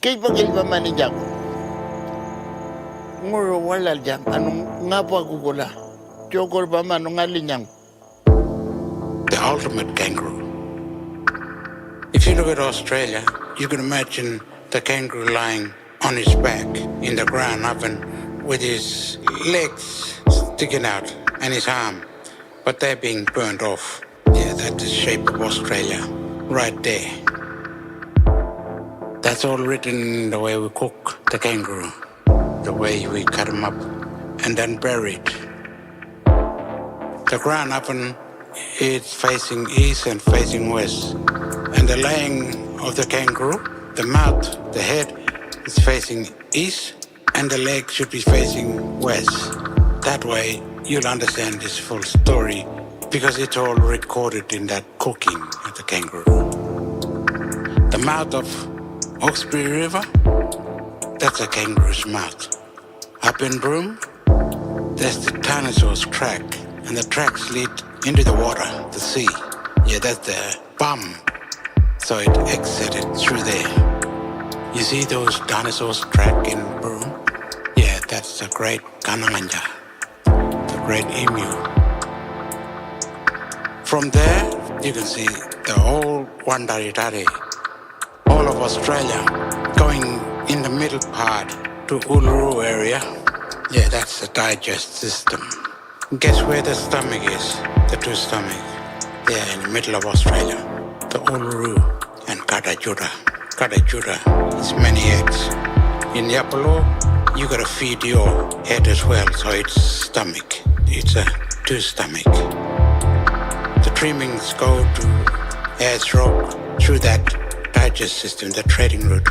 kipagilba manijak nguro wala jam anong ngapa gugula chokol ba manong alinyang. The ultimate kangaroo. If you look at Australia, you can imagine the kangaroo lying on his back in the ground oven with his legs sticking out and his arm, but they're being burned off. Yeah, that's the shape of Australia, right there. That's all written in the way we cook the kangaroo, the way we cut him up and then bury it. The ground oven is facing east and facing west, and the laying of the kangaroo, the mouth, the head is facing east, and the legs should be facing west. That way, you'll understand this full story, because it's all recorded in that cooking of the kangaroo. The mouth of Warlpiri River, that's a kangaroo's mouth. Up in Broome, there's the dinosaur's track, and the tracks lead into the water, the sea. Yeah, that's the bum. So it exited through there. You see those dinosaurs track in Broome? Yeah, that's the great Kananganja, the great emu. From there, you can see the whole Wanta, all of Australia, going in the middle part to Uluru area. Yeah, that's the digest system. Guess where the stomach is? The two stomach. Yeah, in the middle of Australia. The Uluru and Katajuda. Katajuda is many eggs. In Yapalo, you gotta feed your head as well, so it's stomach. It's a two stomach. The trimmings go to air stroke through that digest system, the trading route.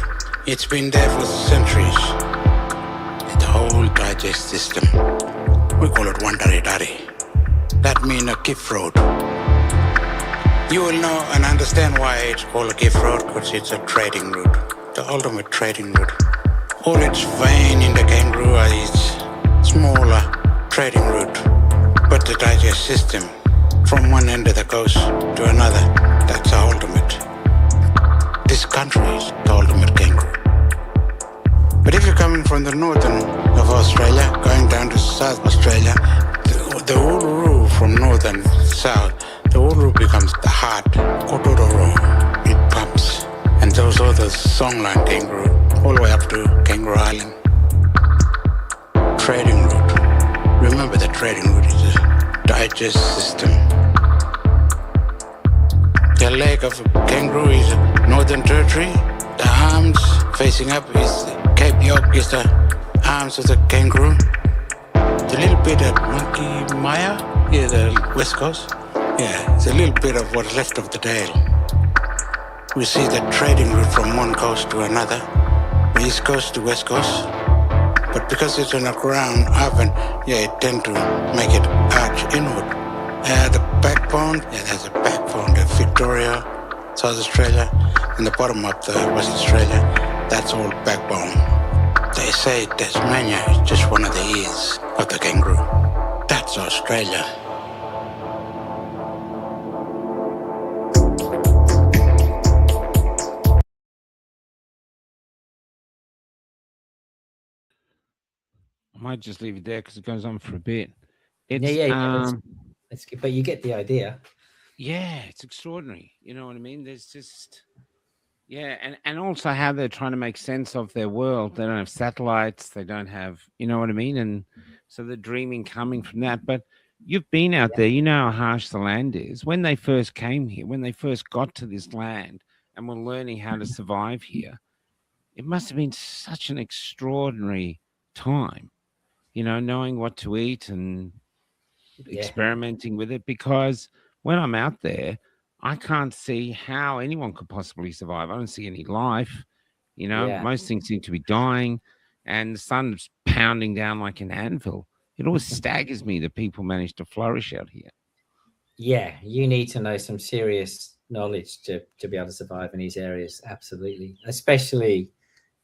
It's been there for centuries. The whole digest system. We call it Wandaridari. That means a gift road. You will know and understand why it's called a gift road, because it's a trading route, the ultimate trading route. All its vein in the kangaroo are its smaller trading route, but the digest system from one end of the coast to another, that's the ultimate. This country is the ultimate kangaroo. But if you're coming from the northern of Australia, going down to South Australia, the Uluru from north and south, the Uluru becomes the heart, Kotororo. It pumps. And those are the songline kangaroo, all the way up to Kangaroo Island. Trading route. Remember, the trading route is a digest system. The leg of a kangaroo is Northern Territory. The arms facing up is Cape York, is the arms of the kangaroo. The little bit at Monkey Maya, yeah, the west coast. Yeah, it's a little bit of what's left of the tail. We see the trading route from one coast to another, east coast to west coast. But because it's on a ground oven, yeah, it tend to make it arch inward. The backbone, yeah, there's a backbone, the Victoria, South Australia, and the bottom of the West Australia, that's all backbone. They say Tasmania is just one of the ears of the kangaroo. That's Australia. I might just leave it there because it goes on for a bit. But you get the idea. Yeah, it's extraordinary. You know what I mean? There's just, yeah, and also how they're trying to make sense of their world. They don't have satellites. They don't have, you know what I mean? And so they're dreaming coming from that. But you've been out there. You know how harsh the land is. When they first came here, when they first got to this land and were learning how to survive here, it must have been such an extraordinary time, you know, knowing what to eat and experimenting with it. Because when I'm out there, I can't see how anyone could possibly survive. I don't see any life. You know, most things seem to be dying, and the sun's pounding down like an anvil. It always staggers me that people manage to flourish out here. Yeah, you need to know some serious knowledge to be able to survive in these areas. Absolutely. Especially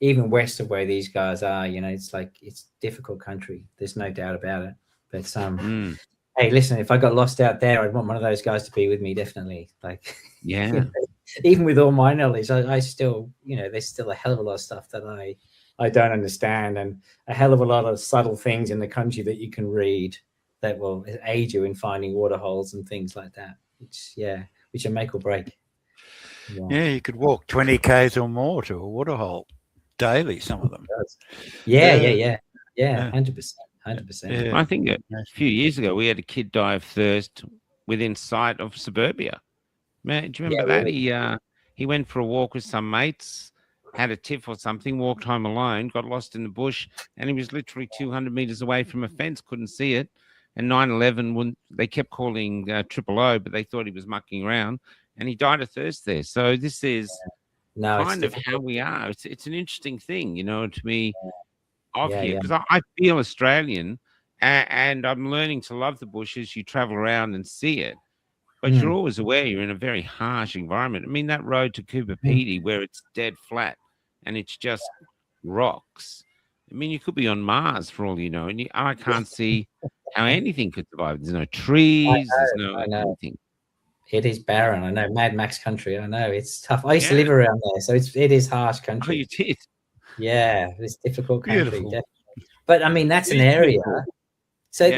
even west of where these guys are, you know, it's like, it's difficult country. There's no doubt about it. But Hey, listen, if I got lost out there, I'd want one of those guys to be with me, definitely. Like, Yeah. you know, even with all my knowledge, I still, there's still a hell of a lot of stuff that I don't understand, and a hell of a lot of subtle things in the country that you can read that will aid you in finding waterholes and things like that, which are make or break. Yeah, you could walk 20 k's or more to a waterhole daily, some of them. Yeah, 100%. 100%. Yeah. I think a few years ago we had a kid die of thirst within sight of suburbia. Man, do you remember that? Really? He went for a walk with some mates, had a tiff or something, walked home alone, got lost in the bush, and he was literally 200 meters away from a fence, couldn't see it. And 911, they kept calling 000, but they thought he was mucking around, and he died of thirst there. So this is kind of how we are. It's an interesting thing, to me. Here, because I feel Australian, and I'm learning to love the bush as you travel around and see it. But you're always aware you're in a very harsh environment. I mean, that road to Cooper Pedy, where it's dead flat and it's just rocks. I mean, you could be on Mars for all you know, and I can't see how anything could survive. There's no trees, there's no anything. It is barren. I know, Mad Max country. I know it's tough. I used to live around there, so it is harsh country. Oh, you did? Yeah, it's difficult country, definitely. But I mean, that's an area. So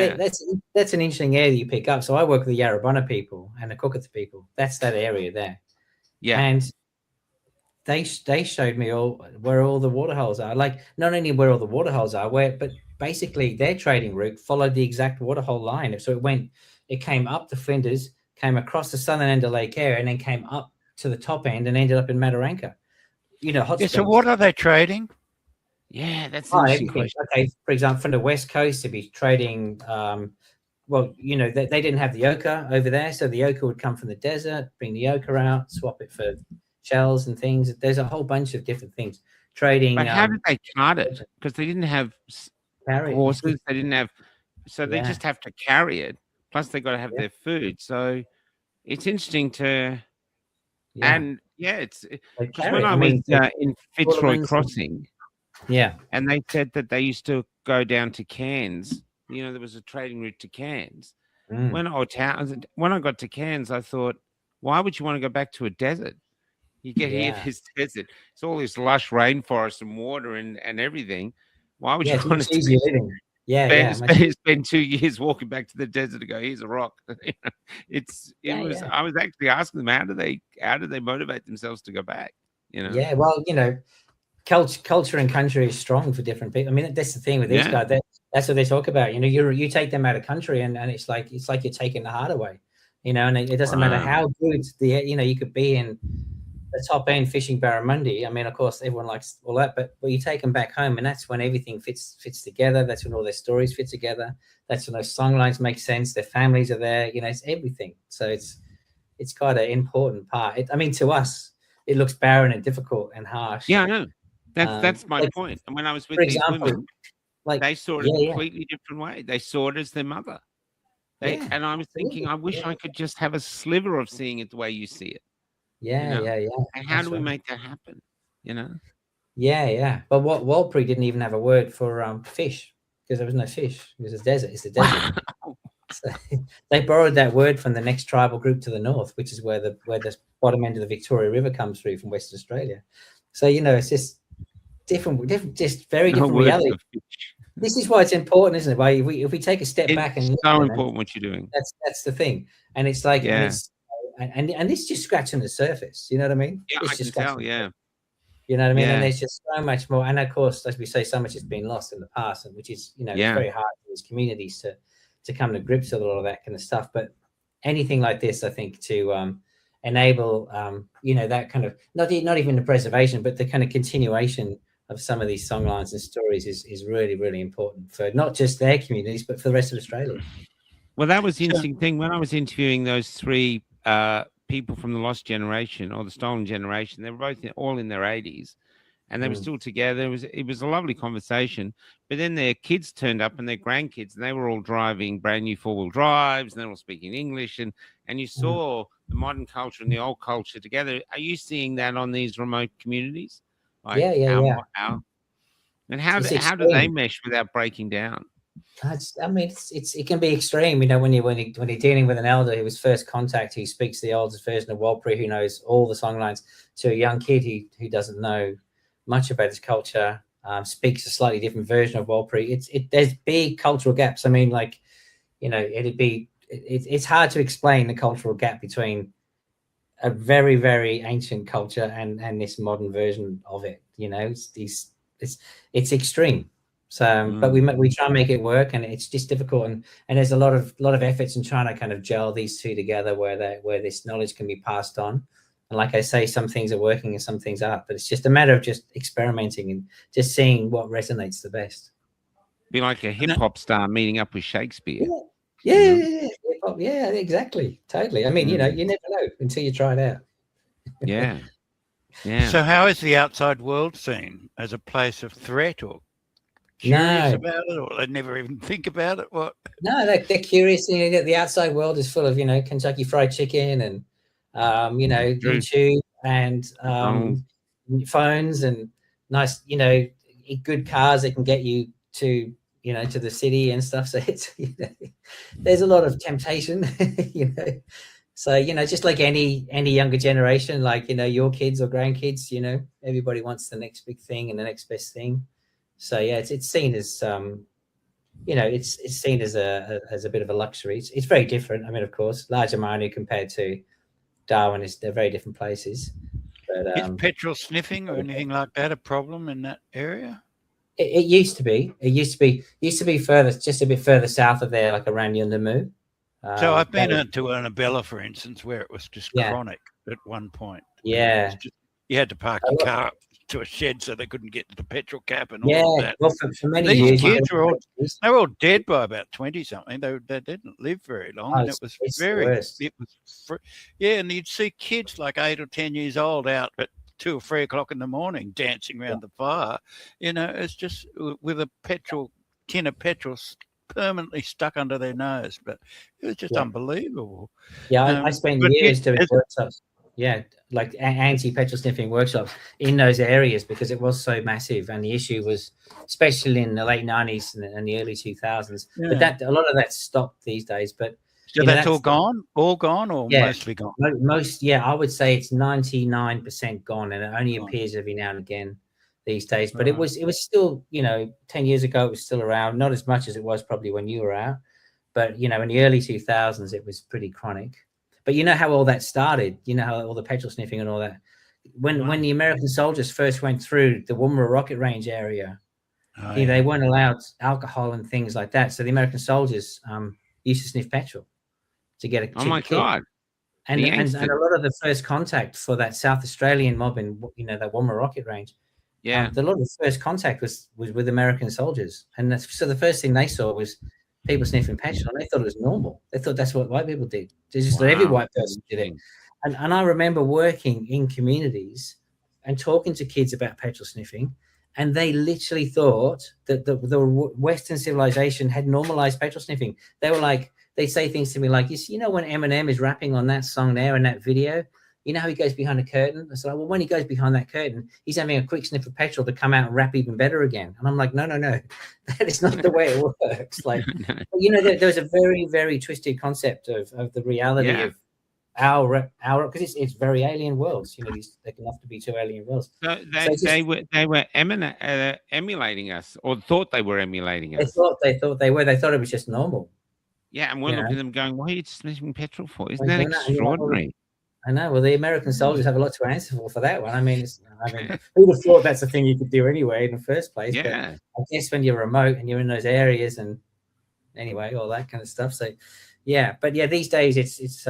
that's an interesting area you pick up. So I work with the Yarrabunna people and the Cookitha people. That's that area there. Yeah, and they showed me where all the waterholes are. Like, not only where all the waterholes are, but basically their trading route followed the exact waterhole line. So it came up the Flinders, came across the southern end of Lake Eyre, and then came up to the top end and ended up in Mataranka. So what are they trading? Yeah, that's an interesting question. Okay, for example, from the west coast, to be trading. They didn't have the ochre over there, so the ochre would come from the desert, bring the ochre out, swap it for shells and things. There's a whole bunch of different things trading. But how did they cart it? Because they didn't have horses, they didn't have, so they just have to carry it. Plus, they got to have their food. So it's interesting to, and it's because when I was in Fitzroy Crossing. Yeah. And they said that they used to go down to Cairns. There was a trading route to Cairns. When I got to Cairns, I thought, why would you want to go back to a desert? You get here, this desert. It's all this lush rainforest and water and everything. Why would you want to easier living? Spend 2 years walking back to the desert to go, here's a rock. I was actually asking them, how do they motivate themselves to go back? Yeah, well, culture and country is strong for different people. I mean, that's the thing with these guys. That's what they talk about. You take them out of country, and it's like you're taking the heart away. And it doesn't matter how good you could be in the top end fishing barramundi. I mean, of course, everyone likes all that, but you take them back home, and that's when everything fits together. That's when all their stories fit together. That's when those song lines make sense. Their families are there. It's everything. So it's quite an important part. To us, it looks barren and difficult and harsh. Yeah, I know. That's my point. And when I was with these women, they saw it a completely different way. They saw it as their mother. And I was thinking, I wish I could just have a sliver of seeing it the way you see it. Yeah. And how do we make that happen? Yeah. But Warlpiri didn't even have a word for fish, because there was no fish. It was a desert. It's the desert. So they borrowed that word from the next tribal group to the north, which is where the bottom end of the Victoria River comes through from Western Australia. So it's just different, just very different reality. This is why it's important, isn't it? If we take a step back, and so important what you're doing. That's the thing, and it's like, and it's just scratching the surface. You know what I mean? Yeah, I can tell. Yeah. You know what I mean? And there's just so much more. And of course, as we say, so much has been lost in the past, and which is very hard for these communities to come to grips with all of that kind of stuff. But anything like this, I think, to enable that kind of not even the preservation, but the kind of continuation of some of these songlines and stories is really, really important for not just their communities, but for the rest of Australia. Well, that was the interesting thing. When I was interviewing those three people from the lost generation or the stolen generation, they were both all in their 80s, and they were still together. It was a lovely conversation. But then their kids turned up and their grandkids, and they were all driving brand new 4-wheel drives, and they were all speaking English, and you saw the modern culture and the old culture together. Are you seeing that on these remote communities? Like, yeah. And how do they mesh without breaking down? I mean, it can be extreme, you know, when you're dealing with an elder who was first contact, who speaks the oldest version of Warlpiri, who knows all the songlines, to a young kid who doesn't know much about his culture, speaks a slightly different version of Warlpiri. There's big cultural gaps. I mean, like, you know, it's hard to explain the cultural gap between a very, very ancient culture and this modern version of it. You know, it's extreme. So, but we try and make it work, and it's just difficult. And there's a lot of efforts in trying to kind of gel these two together, where this knowledge can be passed on. And like I say, some things are working and some things aren't. But it's just a matter of just experimenting and just seeing what resonates the best. Be like a hip hop star meeting up with Shakespeare. Yeah, exactly, totally. I mean, you know, you never know until you try it out. Yeah. So, how is the outside world seen? As a place of threat, or curious about it, or they never even think about it? What? No, they're curious. You know, the outside world is full of, you know, Kentucky Fried Chicken and you know, YouTube and phones and nice, you know, good cars that can get you to, you know, to the city and stuff. So it's, you know, there's a lot of temptation, you know. So, you know, just like any younger generation, like, you know, your kids or grandkids, you know, everybody wants the next big thing and the next best thing. So yeah, it's seen as you know, it's seen as a bit of a luxury. It's very different. I mean, of course, Lajamanu compared to Darwin they're very different places. But is petrol sniffing or anything like that a problem in that area? It used to be. It used to be further, just a bit further south of there, like around Yundamu. So I've been to Annabella, for instance, where it was just chronic at one point. Yeah, you had to park your car up to a shed so they couldn't get to the petrol cap and all of that. Well, for many These years, kids were all dead by about 20-something. They didn't live very long, and it was and you'd see kids like 8 or 10 years old out at 2 or 3 o'clock in the morning dancing around the fire. You know, it's just with a tin of petrol permanently stuck under their nose. But it was just unbelievable. I spent years doing workshops. Yeah, like anti-petrol sniffing workshops in those areas because it was so massive, and the issue was, especially in the late 90s and the early 2000s. But that a lot of that's stopped these days. But so that's all gone, or mostly gone. I would say it's 99% gone, and it only appears every now and again these days. But it was still, you know, 10 years ago it was still around, not as much as it was probably when you were out, but you know, in the early 2000s it was pretty chronic. But you know how all that started, you know how all the petrol sniffing and all that. When the American soldiers first went through the Woomera rocket range area, they weren't allowed alcohol and things like that. So the American soldiers used to sniff petrol to get a kick. Oh my God. And a lot of the first contact for that South Australian mob in, you know, that Woomera rocket range. Yeah. A lot of the first contact was with American soldiers. And so the first thing they saw was people sniffing petrol, and they thought it was normal. They thought that's what white people did. They just thought every white person did it. And I remember working in communities and talking to kids about petrol sniffing, and they literally thought that the Western civilization had normalized petrol sniffing. They were like, they say things to me like, you know, when Eminem is rapping on that song there in that video, you know how he goes behind a curtain? I said, well, when he goes behind that curtain, he's having a quick sniff of petrol to come out and rap even better again. And I'm like, no, that is not the way it works. Like, you know, there's a very, very twisted concept of the reality of our because it's very alien worlds. You know, they can often be two alien worlds. So they were emulating us, or thought they were emulating us. They thought they were. They thought it was just normal. Yeah, and we're looking at them going, "Why are you sniffing petrol for? Isn't that extraordinary?" I know. Well, the American soldiers have a lot to answer for that one. I mean, who would have thought that's a thing you could do anyway in the first place? Yeah. But I guess when you're remote and you're in those areas, and anyway, all that kind of stuff. So, yeah. But yeah, these days it's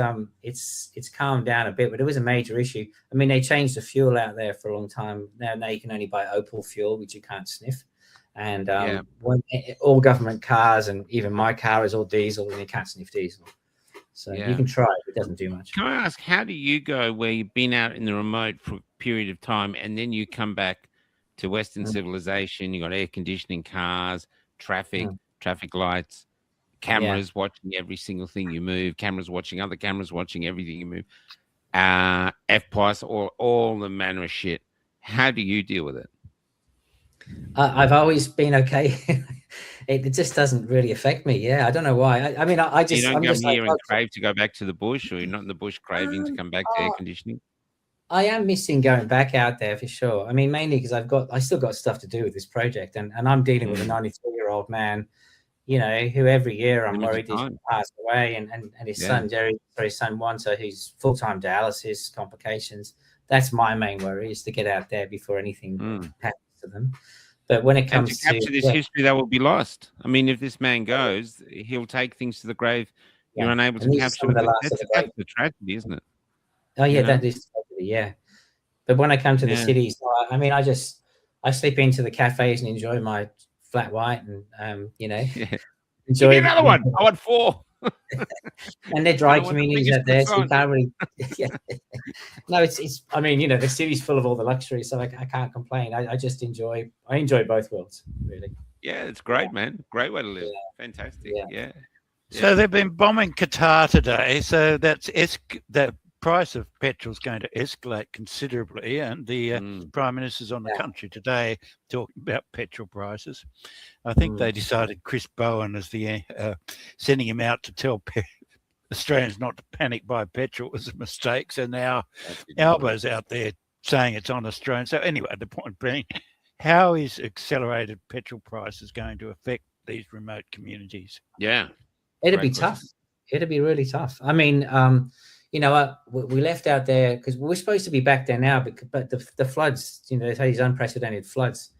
calmed down a bit, but it was a major issue. I mean, they changed the fuel out there for a long time. Now you can only buy Opal fuel, which you can't sniff. And when all government cars, and even my car is all diesel, and you can't sniff diesel. So you can try it. It doesn't do much. Can I ask, how do you go where you've been out in the remote for a period of time and then you come back to Western civilization? You got air conditioning, cars, traffic lights, cameras watching every single thing you move, cameras watching other cameras watching everything you move, FPOS, or all the manner of shit. How do you deal with it? I've always been okay. it just doesn't really affect me. Yeah, I don't know why. I mean, I just You don't I'm come just here like, and crave to go back to the bush, or you're not in the bush craving to come back to air conditioning? I am missing going back out there for sure. I mean, mainly because I still got stuff to do with this project, and I'm dealing with a 93-year-old man, you know, who every year I'm worried he's going to pass away, and his son his son Wanta, who's full-time dialysis complications. That's my main worry, is to get out there before anything happens to them. But when it comes to capture this history that will be lost, I mean, if this man goes, he'll take things to the grave. You're unable to capture it. That's the tragedy, isn't it? Oh yeah, that is tragedy, yeah. But when I come to the cities, I mean, I slip into the cafes and enjoy my flat white, and you know, enjoy. Give me another one. I want 4. And they're dry communities out there, so you can't really. No, it's. I mean, you know, the city's full of all the luxury, so I can't complain. I just enjoy. I enjoy both worlds, really. Yeah, it's great, man. Great way to live. Fantastic. Yeah. So they've been bombing Qatar today. So that price of petrol is going to escalate considerably, and the Prime Minister's on the country today talking about petrol prices. I think they decided Chris Bowen as the sending him out to tell Australians not to panic buy petrol was a mistake. So now Albo's out there saying it's on Australians. So anyway, the point being, how is accelerated petrol prices going to affect these remote communities? Yeah, it'd be tough. It'd be really tough. I mean, you know, we left out there because we're supposed to be back there now, but the floods, you know, these unprecedented floods,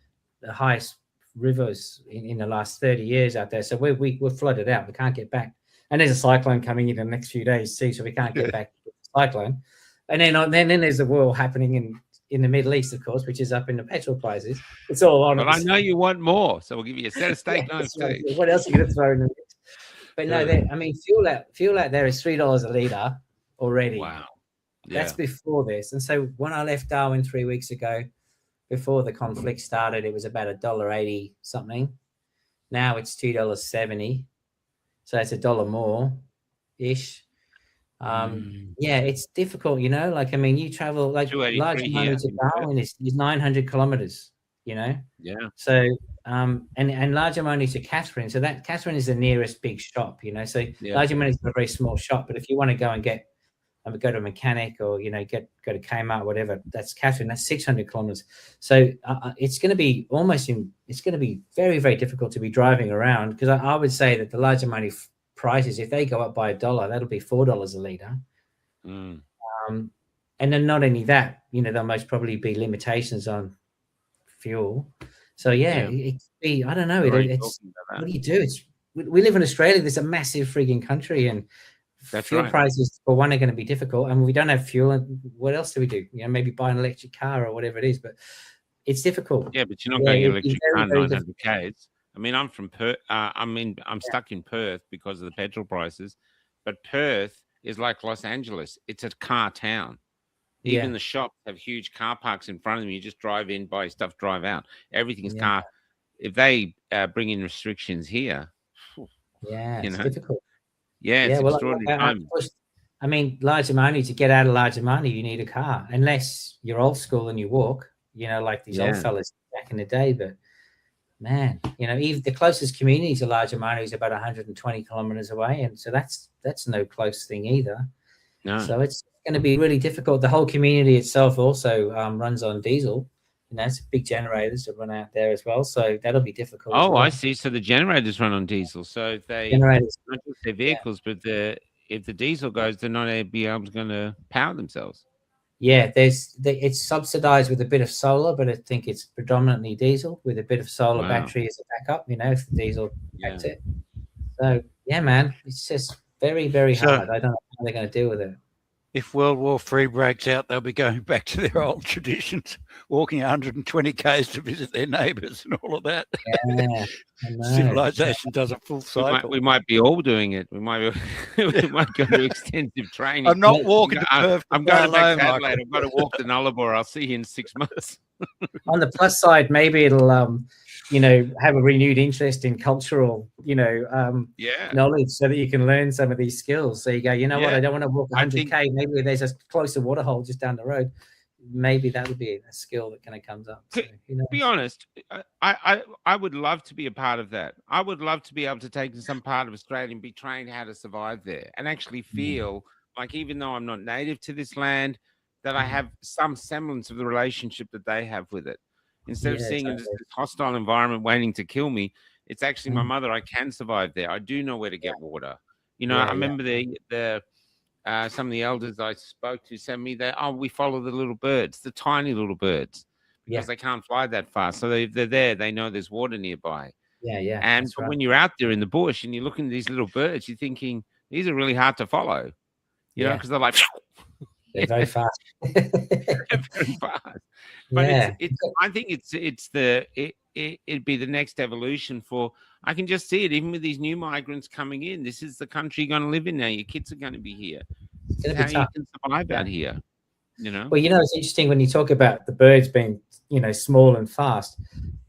the highest rivers in the last 30 years out there. So we're flooded out. We can't get back. And there's a cyclone coming in the next few days too, so we can't get back to the cyclone. And then there's the war happening in the Middle East, of course, which is up in the petrol prices. It's all on. But I know you want more, so we'll give you a set of steak knives too. What else are you going to throw in the mix? But no, I mean, fuel out there is $3 a litre already. Wow. That's before this. And so when I left Darwin 3 weeks ago, before the conflict started, it was about $1.80 something. Now it's $2.70. So it's $1 more ish. Yeah, it's difficult, you know. Like, I mean, you travel like Lajamanu to Darwin is 900 kilometers, you know. Yeah. So and Lajamanu to Catherine. So that Catherine is the nearest big shop, you know. So Lajamanu is a very small shop, but if you want to go and go to a mechanic or, you know, go to Kmart, whatever, that's Catherine. That's 600 kilometers. So it's going to be it's going to be very, very difficult to be driving around, because I would say that the larger money prices, if they go up by $1, that'll be $4 a litre. And then not only that, you know, there'll most probably be limitations on fuel. So it'd be, I don't know. It's what do you do? We live in Australia. There's a massive frigging country, and fuel prices for one are going to be difficult, and we don't have fuel. And what else do we do? You know, maybe buy an electric car or whatever it is, but it's difficult. Yeah, but you're not going to get electric car 900 k's. I mean, I'm from Perth. I'm stuck in Perth because of the petrol prices, but Perth is like Los Angeles. It's a car town. Even the shops have huge car parks in front of them. You just drive in, buy stuff, drive out. Everything's car. If they bring in restrictions here, it's difficult. Yeah, it's extraordinary time. I mean, Lajamanu, to get out of Lajamanu, you need a car, unless you're old school and you walk, you know, like these old fellas back in the day. But man, you know, even the closest community to Lajamanu is about 120 kilometers away, and so that's no close thing either. No. So it's going to be really difficult. The whole community itself also runs on diesel. You know, it's big generators that run out there as well, so that'll be difficult. Oh, I see. So the generators run on diesel. So not just their vehicles, but if the diesel goes, they're not going to power themselves. Yeah, it's subsidized with a bit of solar, but I think it's predominantly diesel with a bit of solar battery as a backup. You know, if the diesel backs it. So yeah, man, it's just very, very hard. I don't know how they're going to deal with it. If World War III breaks out, they'll be going back to their old traditions, walking 120 k's to visit their neighbours and all of that. Yeah, civilization does a full cycle. We might be all doing it. We might go to extensive training. I'm not walking to Perth. I'm going back to Adelaide. I've got to walk to Nullarbor. I'll see you in 6 months. On the plus side, maybe it'll you know, have a renewed interest in cultural, you know, knowledge, so that you can learn some of these skills. So you go, you know what, I don't want to walk 100k. Maybe there's a closer waterhole just down the road. maybe that would be a skill that kind of comes up. So, to be honest, I would love to be a part of that. I would love to be able to take some part of Australia and be trained how to survive there and actually feel like, even though I'm not native to this land, that I have some semblance of the relationship that they have with it. Instead of seeing this hostile environment waiting to kill me, it's actually my mother. I can survive there. I do know where to get water. You know, I remember some of the elders I spoke to sent me that, we follow the little birds, the tiny little birds, because they can't fly that fast. So they're there. They know there's water nearby. Yeah. And when you're out there in the bush and you're looking at these little birds, you're thinking, these are really hard to follow, you know, because they're like... They're very fast. Very fast. But I think it'd be the next evolution for... I can just see it, even with these new migrants coming in. This is the country you're going to live in now. Your kids are going to be here. This is how you can survive out here, you know? Well, you know, it's interesting when you talk about the birds being, you know, small and fast.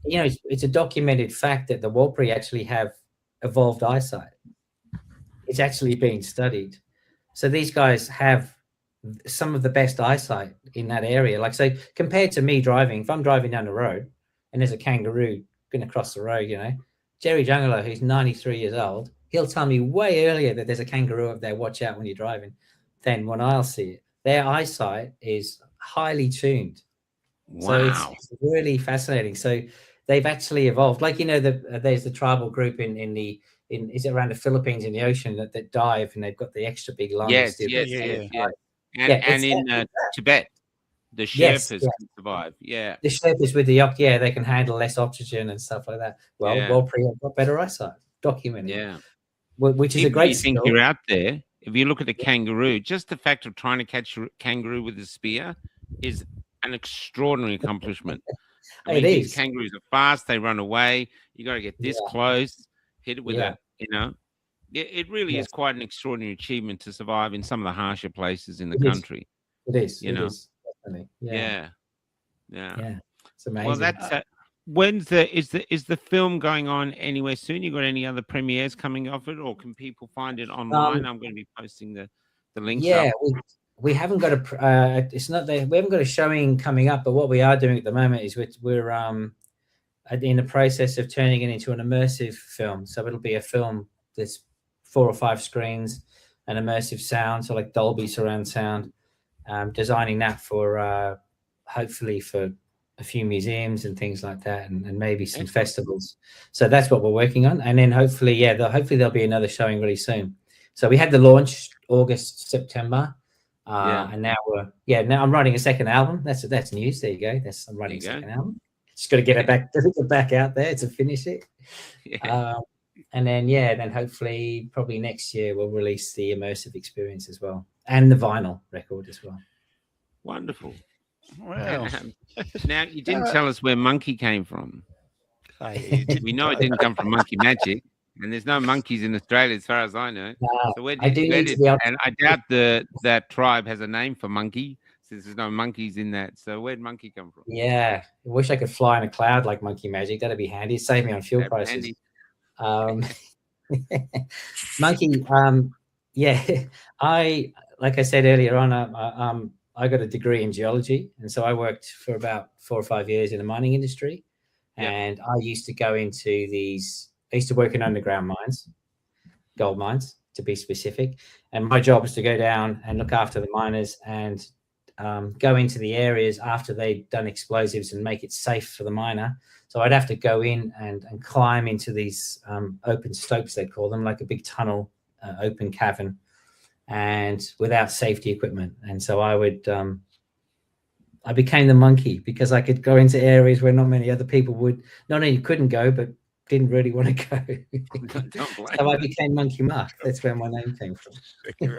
You know, it's a documented fact that the Warlpiri actually have evolved eyesight. It's actually being studied. So these guys have some of the best eyesight in that area. Like, so compared to me driving, if I'm driving down the road and there's a kangaroo going to cross the road, you know, Jerry Jangala, who's 93 years old, he'll tell me way earlier that there's a kangaroo up there, watch out when you're driving, than when I'll see it. Their eyesight is highly tuned. Wow. So it's really fascinating. So they've actually evolved. Like, you know, there's the tribal group in is it around the Philippines in the ocean that dive, and they've got the extra big lungs. Yes. And in Tibet, the Sherpas can survive. Yeah. The Sherpas with the they can handle less oxygen and stuff like that. Well, Warlpiri have got better eyesight, documented. Yeah. Which is a great thing. You're out there. If you look at a kangaroo, just the fact of trying to catch a kangaroo with a spear is an extraordinary accomplishment. I mean, these kangaroos are fast. They run away. You got to get this close, hit it with a, you know. It really is quite an extraordinary achievement to survive in some of the harsher places in the country. It is. You know. Definitely. Yeah. It's amazing. Well, that's when's is the film going on anywhere soon? You got any other premieres coming off it, or can people find it online? I'm going to be posting the links. Yeah, we haven't got a. It's not that we haven't got a showing coming up, but what we are doing at the moment is we're in the process of turning it into an immersive film. So it'll be a film that's 4 or 5 screens, and immersive sound, so like Dolby surround sound. Designing that for hopefully for a few museums and things like that, and maybe some festivals. So that's what we're working on, and then hopefully there'll be another showing really soon. So we had the launch August, September, and now now I'm writing a second album. That's news. There you go. I'm writing a second album. Just got to get it back out there to finish it. And then hopefully probably next year we'll release the immersive experience as well, and the vinyl record as well. Wonderful. Well, now you didn't tell us where Monkey came from. We know it didn't come from Monkey Magic, and there's no monkeys in Australia as far as I know. So where did and I doubt that tribe has a name for monkey, since there's no monkeys in that. So where'd Monkey come from? Yeah, I wish I could fly in a cloud like Monkey Magic. That'd be handy. Save me on fuel prices. Monkey, like I said earlier on, I got a degree in geology, and so I worked for about 4 or 5 years in the mining industry. And I used to go into I used to work in underground mines, gold mines to be specific, and my job was to go down and look after the miners and go into the areas after they'd done explosives and make it safe for the miner. So I'd have to go in and climb into these open stopes, they call them, like a big tunnel, open cavern, and without safety equipment. And so I became the monkey because I could go into areas where not many other people would, not only couldn't go, but didn't really want to go. So I became Monkey Marc. That's where my name came from. You,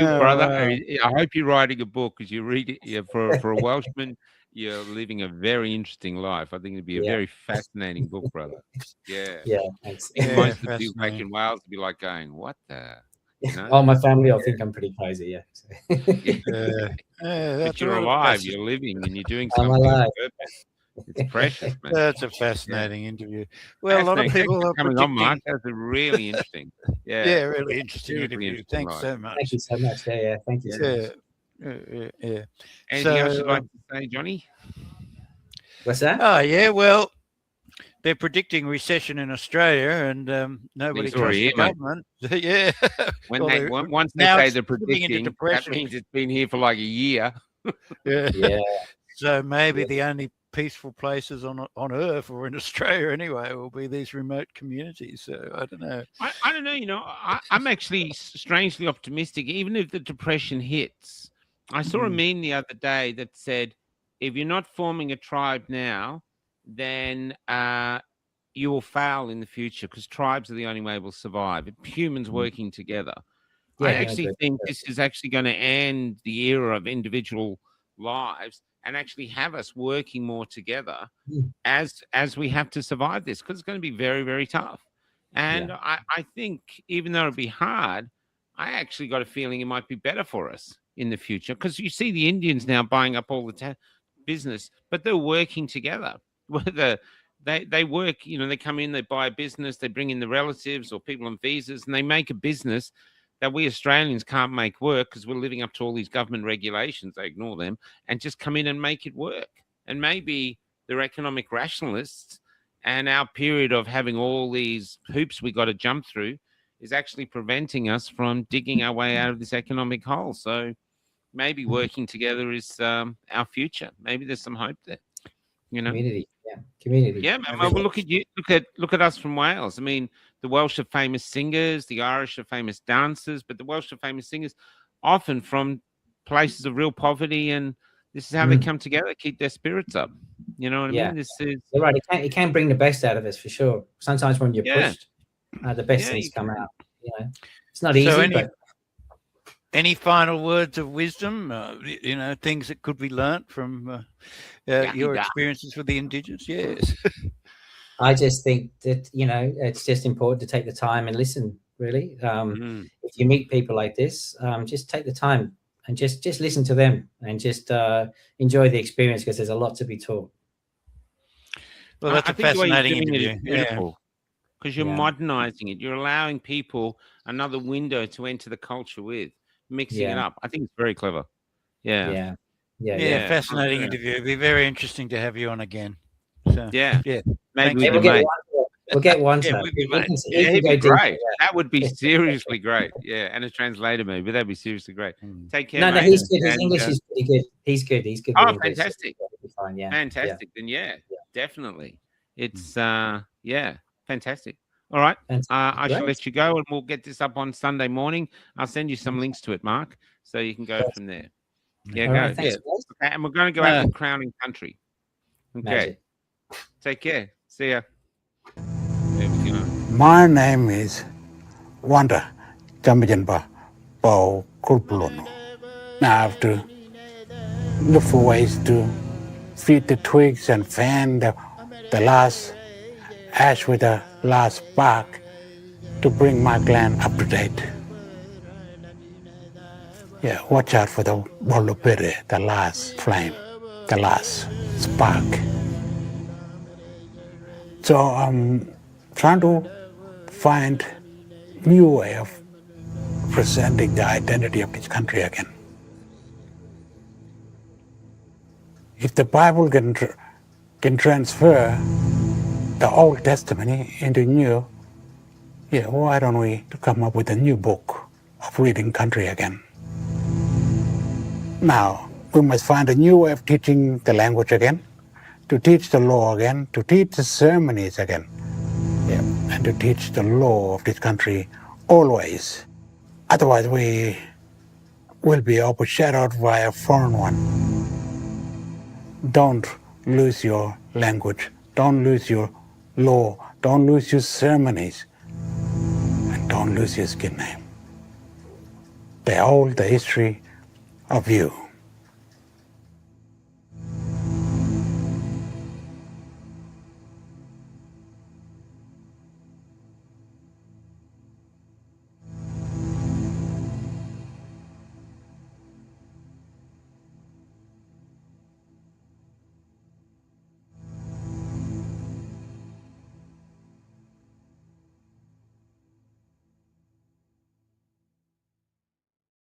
brother, I hope you're writing a book, because you read it for a Welshman. You're living a very interesting life. I think it'd be a very fascinating book, brother. Yeah. Thanks. Most of the people back in Wales would be like going, "What the?" You know? Oh, my family will think I'm pretty crazy. But you're alive. You're living, and you're doing something. I'm alive. It's precious, man. That's a fascinating interview. Well, a lot of people are coming on, Mark. That's a really interesting. Really interesting interview. Thanks so much. Thank you so much. Thank you. Yeah. Anything else you'd like to say, Johnny? What's that? Oh, yeah. Well, they're predicting recession in Australia, and nobody It's trusts already the here, mate. government. Yeah. Once they now say it's they're slipping into predicting, that depression. means it's been here for like a year. Yeah. Yeah. So maybe the only peaceful places on Earth, or in Australia anyway, will be these remote communities. So I don't know. I don't know. I'm actually strangely optimistic. Even if the depression hits, I saw a meme the other day that said, if you're not forming a tribe now, then you will fail in the future, because tribes are the only way we'll survive. Humans working together. Yeah, I actually think this is actually going to end the era of individual lives and actually have us working more together as we have to survive this, because it's going to be very, very tough. And I think even though it'll be hard, I actually got a feeling it might be better for us in the future, because you see the Indians now buying up all the business, but they're working together. Whether they work, they come in, they buy a business, they bring in the relatives or people on visas, and they make a business that we Australians can't make work because we're living up to all these government regulations. They ignore them and just come in and make it work. And maybe they're economic rationalists, and our period of having all these hoops we got to jump through is actually preventing us from digging our way out of this economic hole. So maybe working together is our future. Maybe there's some hope there. Community. Yeah, man. Well, look at you. Look at us from Wales. I mean, the Welsh are famous singers, the Irish are famous dancers, but the Welsh are famous singers often from places of real poverty, and this is how they come together, keep their spirits up. You know what I mean? This is You're right. It can bring the best out of us for sure. Sometimes when you're pushed, the best things come out. It's not easy. But any final words of wisdom? Things that could be learnt from your experiences with the Indigenous? Yes. I just think that, it's just important to take the time and listen, really. If you meet people like this, just take the time and just listen to them and just enjoy the experience, because there's a lot to be taught. Well, that's a fascinating interview. Beautiful, because you're modernizing it. You're allowing people another window to enter the culture with, mixing it up. I think it's very clever. Yeah. Fascinating interview. It'd be very interesting to have you on again. So, maybe we'll get one. He'd be great. That would be seriously great. Yeah, and a translator maybe. That'd be seriously great. Take care. No, he's good. His English is pretty good. He's good. He's good. Oh, fantastic. Fine, fantastic. Then definitely. It's fantastic. All right. I shall let you go, and we'll get this up on Sunday morning. I'll send you some links to it, Mark, so you can go from there. Yeah, go. Right, thanks, okay, and we're going to go out to Crowning Country. Okay. Magic. Take care. See ya. My name is Wanta, Jampijinpa, Pau Kulpulono. Now I have to look for ways to feed the twigs and fan the last ash with the last bark to bring my clan up to date. Yeah, watch out for the Warlpiri, the last flame, the last spark. So I'm trying to find new way of presenting the identity of this country again. If the Bible can transfer the Old Testament into new, why don't we come up with a new book of reading country again? Now, we must find a new way of teaching the language again, to teach the law again, to teach the ceremonies again, and to teach the law of this country always. Otherwise, we will be overshadowed by a foreign one. Don't lose your language, don't lose your law, don't lose your ceremonies, and don't lose your skin name. They hold the history of you.